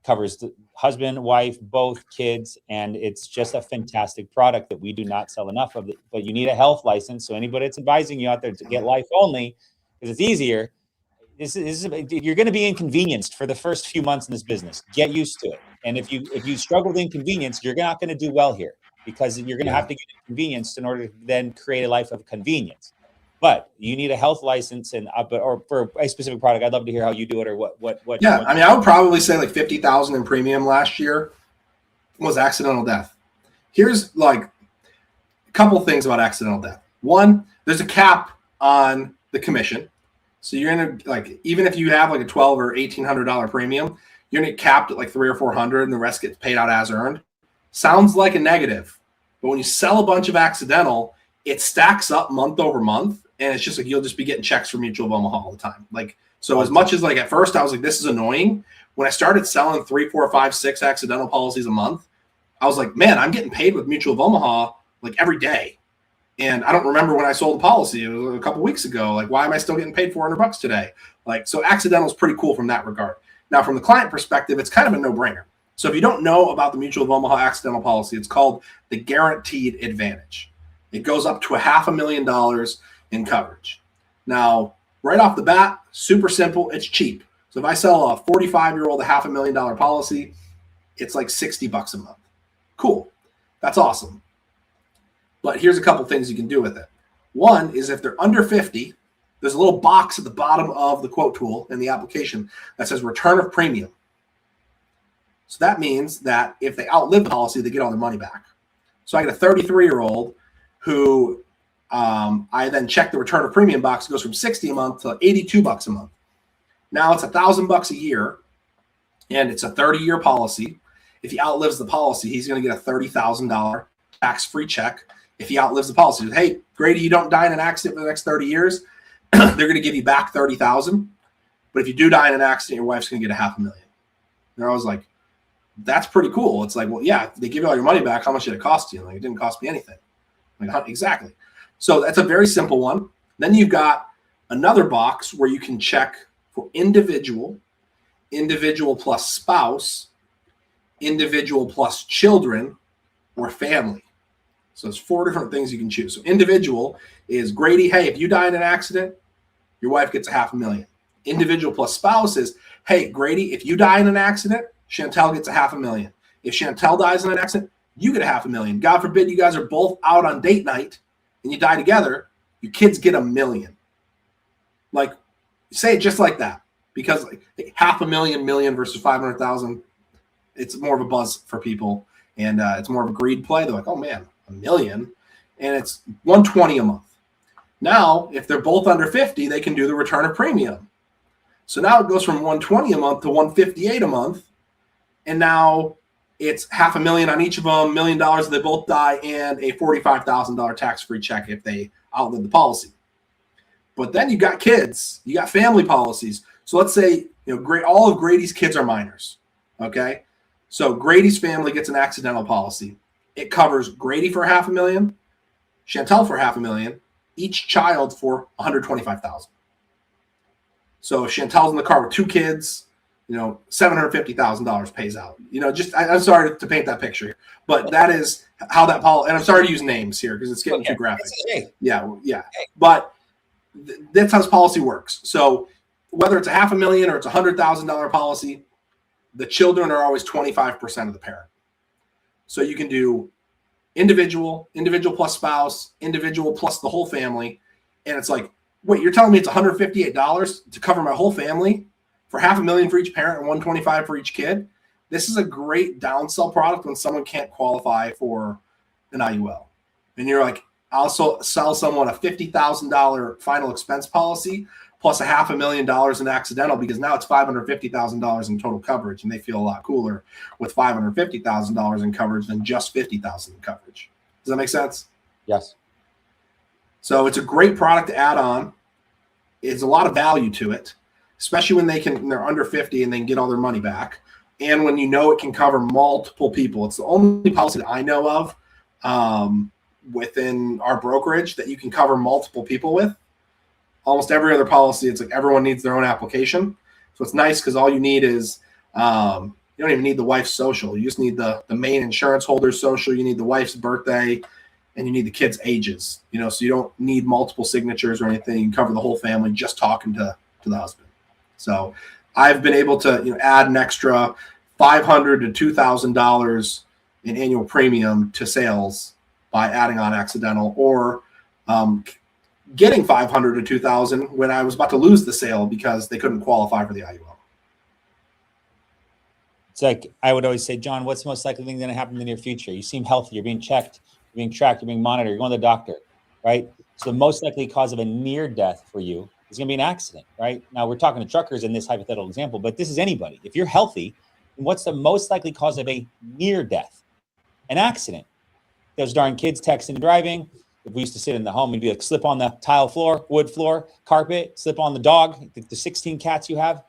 covers the husband, wife, both kids. And it's just a fantastic product that we do not sell enough of. But you need a health license. So anybody that's advising you out there to get life only, because it's easier. You're going to be inconvenienced for the first few months in this business. Get used to it. And if you struggle with inconvenience, you're not going to do well here, because you're going to have to get inconvenienced in order to then create a life of convenience. But you need a health license, or for a specific product. I'd love to hear how you do it, or what. Yeah, I mean, I would probably say like 50,000 in premium last year was accidental death. Here's like, couple things about accidental death. One, there's a cap on the commission. So you're gonna, like, even if you have like a $1,200 or $1,800 premium, you're gonna get capped at like $300 or $400, and the rest gets paid out as earned. Sounds like a negative, but when you sell a bunch of accidental, it stacks up month over month, and it's just like you'll just be getting checks from Mutual of Omaha all the time. Like, so as much as like at first I was like, this is annoying. When I started selling 3, 4, 5, 6 accidental policies a month, I was like, man, I'm getting paid with Mutual of Omaha like every day. And I don't remember when I sold a policy. It was a couple weeks ago. Like, why am I still getting paid $400 today? Like, so accidental is pretty cool from that regard. Now, from the client perspective, it's kind of a no-brainer. So if you don't know about the Mutual of Omaha accidental policy, it's called the Guaranteed Advantage. It goes up to $500,000 in coverage. Now, right off the bat, super simple. It's cheap. So if I sell a 45-year-old $500,000 policy, it's like $60 a month. Cool. That's awesome. But here's a couple things you can do with it. One is if they're under 50, there's a little box at the bottom of the quote tool in the application that says return of premium. So that means that if they outlive the policy, they get all their money back. So I get a 33-year-old who I then check the return of premium box. It goes from $60 a month to $82 a month. Now it's $1,000 a year, and it's a 30-year policy. If he outlives the policy, he's going to get a $30,000 tax-free check. If he outlives the policy, hey, Grady, you don't die in an accident for the next 30 years, they're going to give you back $30,000. But if you do die in an accident, your wife's going to get $500,000. And I was like, that's pretty cool. It's like, well, yeah, they give you all your money back. How much did it cost you? Like, it didn't cost me anything. Like, exactly. So that's a very simple one. Then you've got another box where you can check for individual, individual plus spouse, individual plus children, or family. So it's 4 different things you can choose. So individual is Grady, hey, if you die in an accident, your wife gets $500,000. Individual plus spouse is, hey, Grady, if you die in an accident, Chantel gets $500,000. If Chantel dies in an accident, you get $500,000. God forbid you guys are both out on date night and you die together, your kids get $1 million. Like, say it just like that, because like $500,000 million versus 500,000, it's more of a buzz for people, and it's more of a greed play. They're like, oh man, $1 million, and it's $120 a month. Now, if they're both under 50, they can do the return of premium. So now it goes from $120 a month to $158 a month, and now it's $500,000 on each of them, $1 million if they both die, and a $45,000 tax-free check if they outlive the policy. But then you got kids, you got family policies. So let's say, all of Grady's kids are minors. Okay, so Grady's family gets an accidental policy. It covers Grady for $500,000, Chantel for $500,000, each child for $125,000. So if Chantel's in the car with 2 kids, $750,000 pays out. I'm sorry to paint that picture, but that is how that policy. And I'm sorry to use names here because it's getting too graphic. Yeah. But that's how this policy works. So whether it's $500,000 or it's $100,000 policy, the children are always 25% of the parent. So you can do individual plus spouse, individual plus the whole family, and it's like, wait, you're telling me it's $158 to cover my whole family for $500,000 for each parent and $125 for each kid? This is a great downsell product when someone can't qualify for an IUL. And you're like, I'll sell someone a $50,000 final expense policy plus $500,000 in accidental, because now it's $550,000 in total coverage, and they feel a lot cooler with $550,000 in coverage than just $50,000 in coverage. Does that make sense? Yes. So it's a great product to add on. It's a lot of value to it, especially when they're under 50 and they can get all their money back. And when it can cover multiple people. It's the only policy that I know of within our brokerage that you can cover multiple people with. Almost every other policy, it's like everyone needs their own application. So it's nice because all you need is, you don't even need the wife's social. You just need the main insurance holder's social. You need the wife's birthday, and you need the kids' ages. So you don't need multiple signatures or anything. You can cover the whole family just talking to the husband. So I've been able to add an extra $500 to $2,000 in annual premium to sales by adding on accidental, or getting $500 to $2,000 when I was about to lose the sale because they couldn't qualify for the IUL. It's like I would always say, John, what's the most likely thing going to happen in the near future? You seem healthy. You're being checked. you're being tracked, you're being monitored, you're going to the doctor, right? So the most likely cause of a near death for you is going to be an accident, right? Now we're talking to truckers in this hypothetical example, but this is anybody. If you're healthy, what's the most likely cause of a near death? An accident. Those darn kids texting and driving. If we used to sit in the home, we'd be like, slip on the tile floor, wood floor, carpet, slip on the dog, the 16 cats you have,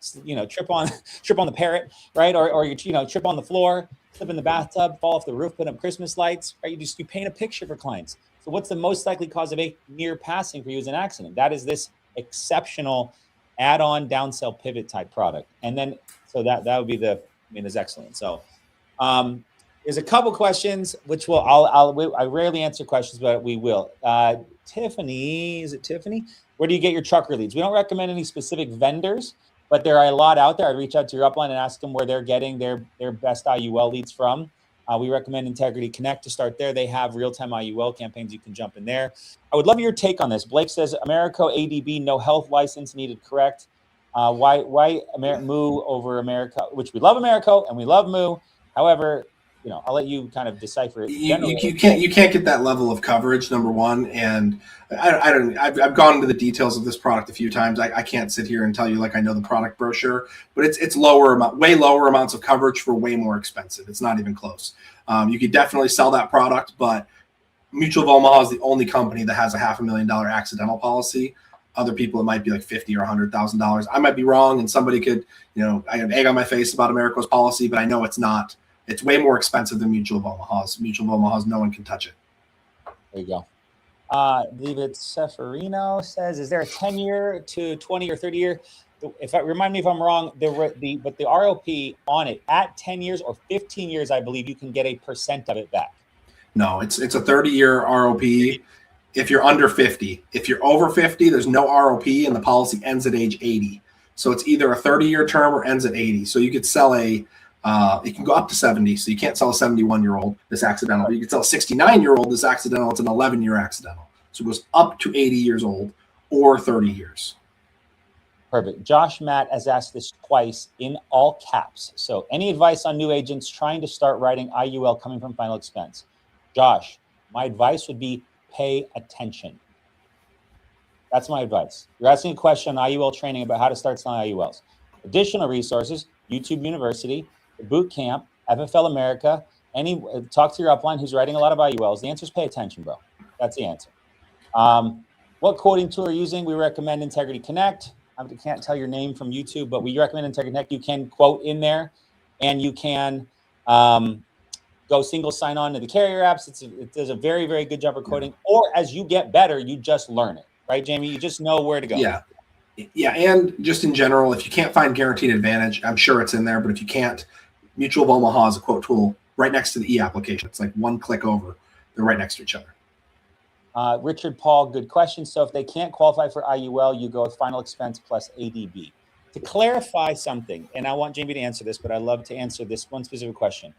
trip on the parrot, right? Or you trip on the floor, slip in the bathtub, fall off the roof, put up Christmas lights, right? You paint a picture for clients. So what's the most likely cause of a near passing for you as an accident? That is this exceptional add-on downsell pivot type product. And then, so that would be is excellent. So, there's a couple questions, which I rarely answer questions, but we will. Tiffany, is it Tiffany? Where do you get your trucker leads? We don't recommend any specific vendors, but there are a lot out there. I'd reach out to your upline and ask them where they're getting their best IUL leads from. We recommend Integrity Connect to start there. They have real-time IUL campaigns. You can jump in there. I would love your take on this. Blake says, Americo ADB, no health license needed, correct? Why Moo over Americo, which we love Americo and we love Moo. However, I'll let you kind of decipher it. You can't get that level of coverage, number one. And I've gone into the details of this product a few times. I can't sit here and tell you like I know the product brochure, but it's way lower amounts of coverage for way more expensive. It's not even close. You could definitely sell that product, but Mutual of Omaha is the only company that has a $500,000 accidental policy. Other people, it might be like $50,000 or $100,000. I might be wrong, and somebody could, I have egg on my face about Americo's policy, but I know it's not. It's way more expensive than Mutual of Omaha's. Mutual of Omaha's, no one can touch it. There you go. I believe it's Seferino says, is there a 10-year to 20 or 30-year? Remind me if I'm wrong, but the ROP on it at 10 years or 15 years, I believe you can get a % of it back. No, it's a 30-year ROP if you're under 50. If you're over 50, there's no ROP and the policy ends at age 80. So it's either a 30-year term or ends at 80. So you could sell it can go up to 70. So you can't sell a 71-year-old this accidental. You can sell a 69-year-old this accidental. It's an 11-year accidental. So it goes up to 80 years old or 30 years. Perfect. Josh Matt has asked this twice in all caps. So any advice on new agents trying to start writing IUL coming from Final Expense? Josh, my advice would be pay attention. That's my advice. You're asking a question on IUL training about how to start selling IULs. Additional resources, YouTube University, the boot camp, FFL America, talk to your upline who's writing a lot of IULs. The answer is pay attention, bro. That's the answer. What quoting tool are you using? We recommend Integrity Connect. I can't tell your name from YouTube, but we recommend Integrity Connect. You can quote in there, and you can go single sign-on to the carrier apps. It does a very, very good job of quoting. Or as you get better, you just learn it. Right, Jamie? You just know where to go. Yeah, and just in general, if you can't find Guaranteed Advantage, I'm sure it's in there, but if you can't, Mutual of Omaha is a quote tool right next to the e-application. It's like one click over. They're right next to each other. Richard Paul, good question. So if they can't qualify for IUL, you go with Final Expense plus ADB. To clarify something, and I want Jamie to answer this, but I'd love to answer this one specific question.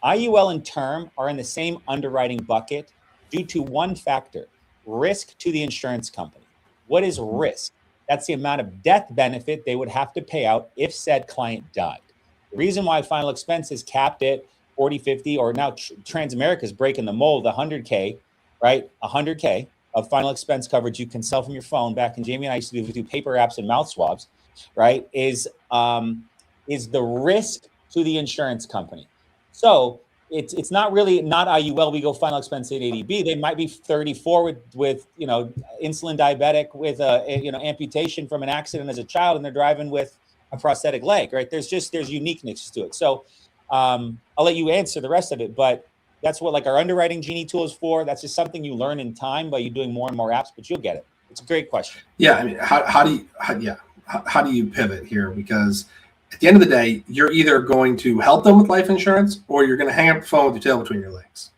IUL and term are in the same underwriting bucket due to one factor, risk to the insurance company. What is risk? That's the amount of death benefit they would have to pay out if said client died. The reason why Final Expense is capped at 40, 50, or now Transamerica is breaking the mold, 100K, right? 100K of Final Expense coverage you can sell from your phone. Back in Jamie and I used to do paper apps and mouth swabs, right? Is the risk to the insurance company. So it's not really not IUL. We go Final Expense at ADB. They might be 34 with insulin diabetic with amputation from an accident as a child, and they're driving with a prosthetic leg, right? There's uniqueness to it. So I'll let you answer the rest of it, but that's what like our underwriting Genie tool is for. That's just something you learn in time by you doing more and more apps, but you'll get it. It's a great question. Yeah, I mean, how do you pivot here? Because at the end of the day, you're either going to help them with life insurance or you're going to hang up the phone with your tail between your legs.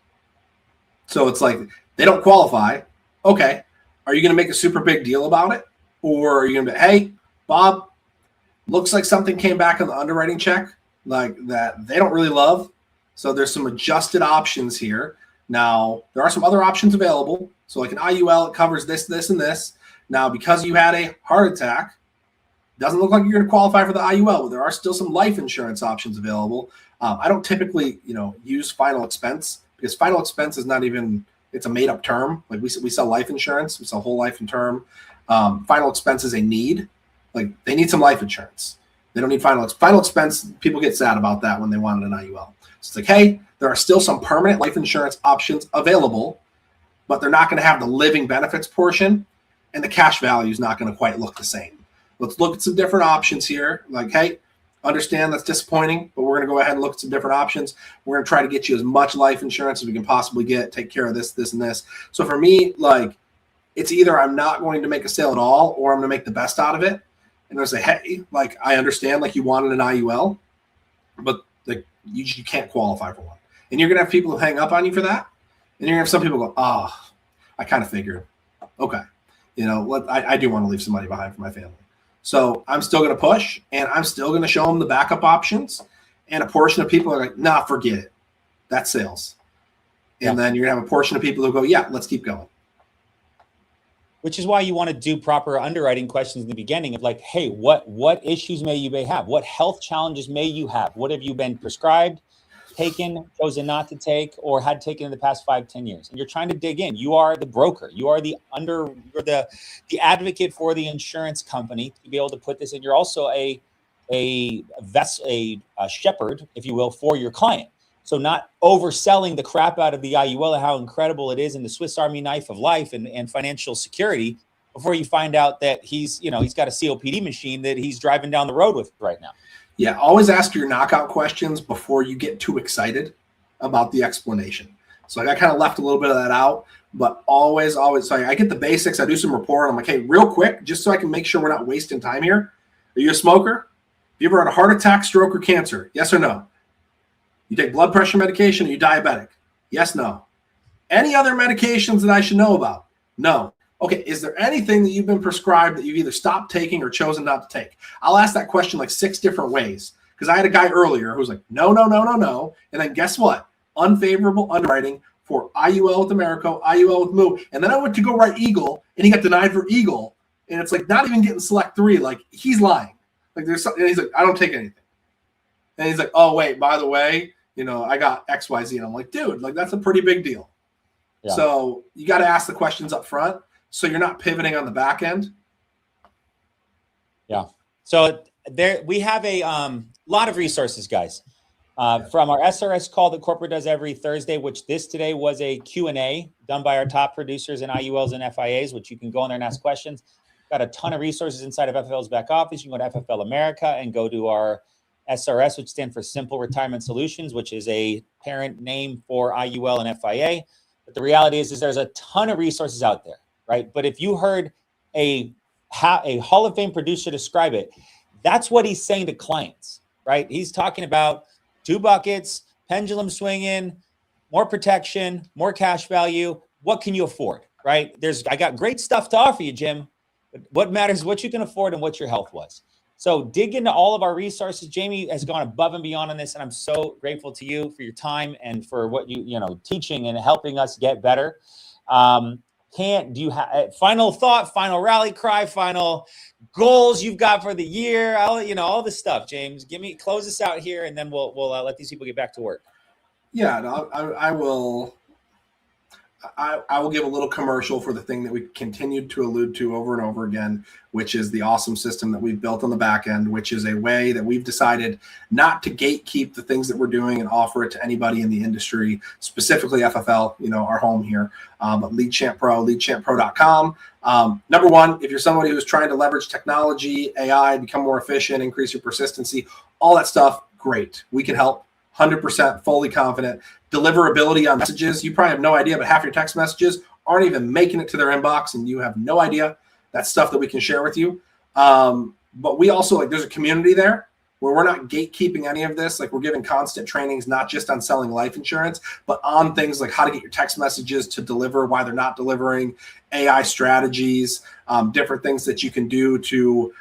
So it's like they don't qualify. Okay, are you going to make a super big deal about it, or are you going to be, hey, Bob, looks like something came back on the underwriting check like that they don't really love. So there's some adjusted options here. Now, there are some other options available. So like an IUL, it covers this, this, and this. Now, because you had a heart attack, doesn't look like you're going to qualify for the IUL, but there are still some life insurance options available. I don't typically, use Final Expense because Final Expense is not even It's a made up term. Like we sell life insurance, we sell whole life and term. Final expense is a need. Like they need some life insurance. They don't need final expense. People get sad about that when they want an IUL. So it's like, hey, there are still some permanent life insurance options available, but they're not going to have the living benefits portion, and the cash value is not going to quite look the same. Let's look at some different options here. Like, hey, understand that's disappointing, but we're going to go ahead and look at some different options. We're going to try to get you as much life insurance as we can possibly get, take care of this, this, and this. So for me, like, it's either I'm not going to make a sale at all, or I'm going to make the best out of it. And I say, hey, like, I understand, like, you wanted an IUL, but like you can't qualify for one. And you're going to have people who hang up on you for that. And you're going to have some people go, oh, I kind of figured. Okay. You know, I do want to leave some money behind for my family. So I'm still going to push, and I'm still going to show them the backup options. And a portion of people are like, nah, forget it. That's sales. And then you're going to have a portion of people who go, yeah, let's keep going. Which is why you want to do proper underwriting questions in the beginning of like, hey, what issues may you have? What health challenges may you have? What have you been prescribed, taken, chosen not to take, or had taken in the past 5-10 years? And you're trying to dig in. You are the broker. You are the advocate for the insurance company to be able to put this in. You're also a shepherd, if you will, for your client. So not overselling the crap out of the IUL and how incredible it is in the Swiss Army knife of life and financial security before you find out that he's got a COPD machine that he's driving down the road with right now. Yeah, always ask your knockout questions before you get too excited about the explanation. So like I kind of left a little bit of that out, but always, so I get the basics. I do some rapport, and I'm like, hey, real quick, just so I can make sure we're not wasting time here. Are you a smoker? Have you ever had a heart attack, stroke, or cancer? Yes or no? You take blood pressure medication? Are you diabetic? Yes, no. Any other medications that I should know about? No. Okay, is there anything that you've been prescribed that you've either stopped taking or chosen not to take? I'll ask that question like 6 different ways, because I had a guy earlier who was like, no. And then guess what? Unfavorable underwriting for IUL with Americo, IUL with Moo. And then I went to go write Eagle, and he got denied for Eagle. And it's like not even getting select 3. Like he's lying. Like there's something, and he's like, I don't take anything. And he's like, oh, wait, by the way, you know, I got XYZ. And I'm like, dude, like that's a pretty big deal. Yeah. So you got to ask the questions up front so you're not pivoting on the back end. Yeah. So there we have a lot of resources, guys, from our SRS call that corporate does every Thursday, which today was a Q&A done by our top producers in IULs and FIAs, which you can go in there and ask questions. Got a ton of resources inside of FFL's back office. You can go to FFL America and go to our SRS, which stands for Simple Retirement Solutions, which is a parent name for IUL and FIA. But the reality is there's a ton of resources out there, right? But if you heard a Hall of Fame producer describe it, that's what he's saying to clients, right? He's talking about 2 buckets, pendulum swinging, more protection, more cash value. What can you afford, right? I got great stuff to offer you, Jim. But what matters is what you can afford and what your health was. So dig into all of our resources. Jamie has gone above and beyond on this, and I'm so grateful to you for your time and for what you teaching and helping us get better. Do you have final thought, final rally cry, final goals you've got for the year? All this stuff, James. Close us out here, and then we'll let these people get back to work. Yeah, no, I will. I will give a little commercial for the thing that we continued to allude to over and over again, which is the awesome system that we've built on the back end, which is a way that we've decided not to gatekeep the things that we're doing and offer it to anybody in the industry, specifically FFL, our home here, but Lead Champ Pro, leadchamppro.com. Number one, if you're somebody who's trying to leverage technology, AI, become more efficient, increase your persistency, all that stuff, great. We can help. 100% fully confident. Deliverability on messages. You probably have no idea, but half your text messages aren't even making it to their inbox, and you have no idea. That's stuff that we can share with you. But we also, there's a community there where we're not gatekeeping any of this. Like, we're giving constant trainings, not just on selling life insurance, but on things like how to get your text messages to deliver, why they're not delivering, AI strategies, different things that you can do to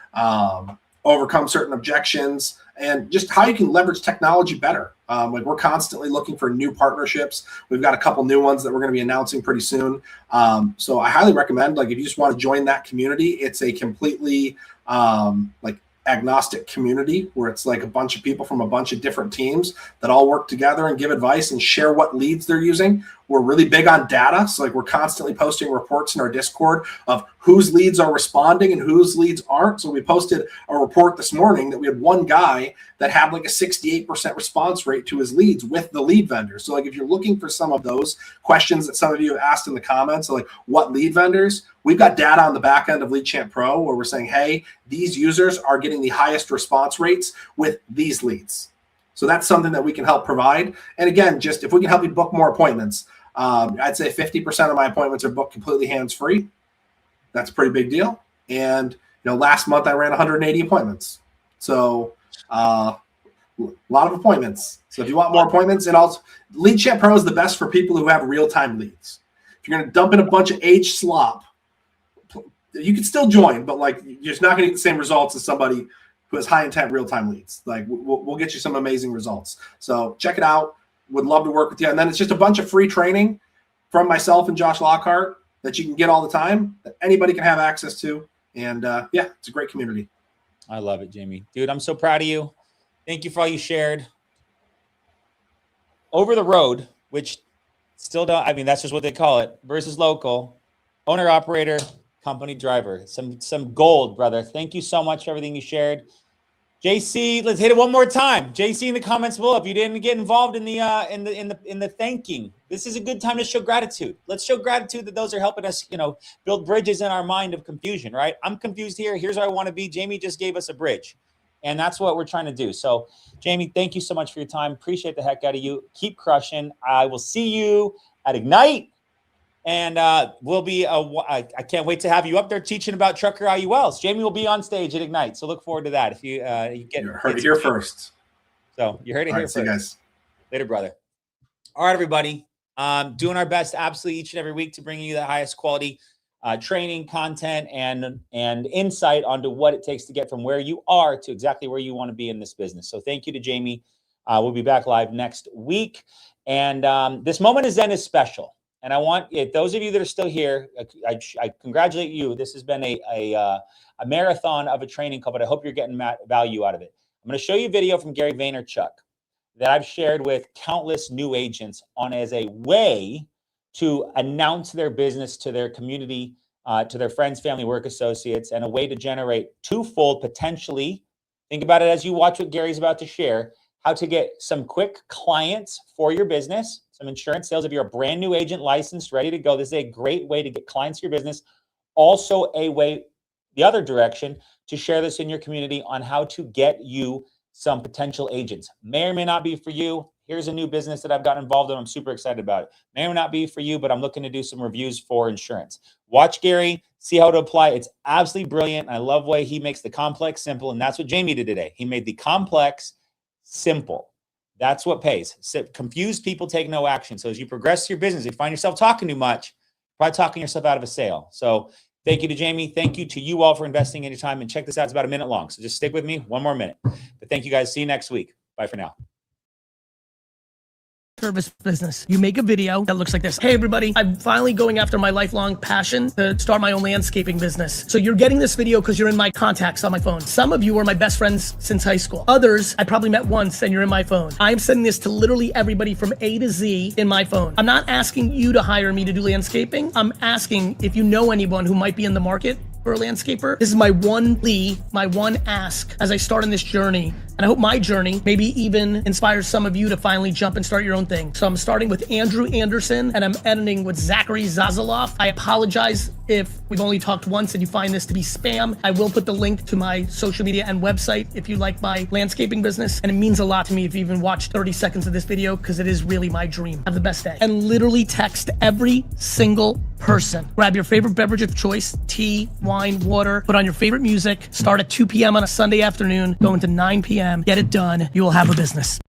overcome certain objections, and just how you can leverage technology better. We're constantly looking for new partnerships. We've got a couple new ones that we're going to be announcing pretty soon. So I highly recommend, if you just want to join that community, it's a completely agnostic community where it's like a bunch of people from a bunch of different teams that all work together and give advice and share what leads they're using. We're really big on data. So like we're constantly posting reports in our Discord of whose leads are responding and whose leads aren't. So we posted a report this morning that we had one guy that had like a 68% response rate to his leads with the lead vendor. So like if you're looking for some of those questions that some of you have asked in the comments, so like what lead vendors, we've got data on the back end of LeadChamp Pro where we're saying, hey, these users are getting the highest response rates with these leads. So that's something that we can help provide. And again, just if we can help you book more appointments, I'd say 50% of my appointments are booked completely hands-free. That's a pretty big deal. And last month I ran 180 appointments. So a lot of appointments. So if you want more appointments, and also LeadChamp Pro is the best for people who have real-time leads. If you're going to dump in a bunch of age slop, you can still join, but like you're just not going to get the same results as somebody who has high intent real-time leads. Like we'll get you some amazing results. So check it out. Would love to work with you. And then it's just a bunch of free training from myself and Josh Lockhart that you can get all the time, that anybody can have access to. And yeah, it's a great community. I love it, Jamie. Dude, I'm so proud of you. Thank you for all you shared. Over the road, which still don't, I mean, that's just what they call it, versus local, owner, operator, company driver. Some gold, brother. Thank you so much for everything you shared. JC, let's hit it one more time. JC in the comments below. If you didn't get involved in the thanking, this is a good time to show gratitude. Let's show gratitude that those are helping us, build bridges in our mind of confusion, right? I'm confused here. Here's where I want to be. Jamie just gave us a bridge, and that's what we're trying to do. So, Jamie, thank you so much for your time. Appreciate the heck out of you. Keep crushing. I will see you at Ignite. And we'll be, I can't wait to have you up there teaching about trucker IULs. Jamie will be on stage at Ignite. So look forward to that. If you heard it here first. So you heard it here first. See you guys. Later, brother. All right, everybody. Doing our best absolutely each and every week to bring you the highest quality training, content, and insight onto what it takes to get from where you are to exactly where you want to be in this business. So thank you to Jamie. We'll be back live next week. And this moment is special. And I want those of you that are still here, I congratulate you. This has been a marathon of a training call, but I hope you're getting value out of it. I'm going to show you a video from Gary Vaynerchuk that I've shared with countless new agents on as a way to announce their business to their community, to their friends, family, work associates, and a way to generate twofold potentially. Think about it as you watch what Gary's about to share, how to get some quick clients for your business, some insurance sales. If you're a brand new agent, licensed, ready to go, this is a great way to get clients for your business. Also a way, the other direction, to share this in your community on how to get you some potential agents. May or may not be for you. Here's a new business that I've gotten involved in. I'm super excited about it. May or may not be for you, but I'm looking to do some reviews for insurance. Watch Gary, see how to apply. It's absolutely brilliant. I love the way he makes the complex simple, and that's what Jamie did today. He made the complex simple. That's what pays. So confused people take no action. So as you progress your business, if you find yourself talking too much, probably talking yourself out of a sale. So thank you to Jamie. Thank you to you all for investing in your time. And check this out. It's about a minute long. So just stick with me one more minute. But thank you guys. See you next week. Bye for now. Service business. You make a video that looks like this. Hey everybody, I'm finally going after my lifelong passion to start my own landscaping business. So you're getting this video because you're in my contacts on my phone. Some of you are my best friends since high school. Others, I probably met once and you're in my phone. I'm sending this to literally everybody from A to Z in my phone. I'm not asking you to hire me to do landscaping. I'm asking if you know anyone who might be in the market for a landscaper. This is my one plea, my one ask as I start on this journey. And I hope my journey maybe even inspires some of you to finally jump and start your own thing. So I'm starting with Andrew Anderson and I'm editing with Zachary Zazaloff. I apologize if we've only talked once and you find this to be spam. I will put the link to my social media and website if you like my landscaping business. And it means a lot to me if you even watched 30 seconds of this video because it is really my dream. Have the best day. And literally text every single person. Grab your favorite beverage of choice, tea, wine, water, put on your favorite music, start at 2 p.m. on a Sunday afternoon, go into 9 p.m., get it done. You will have a business.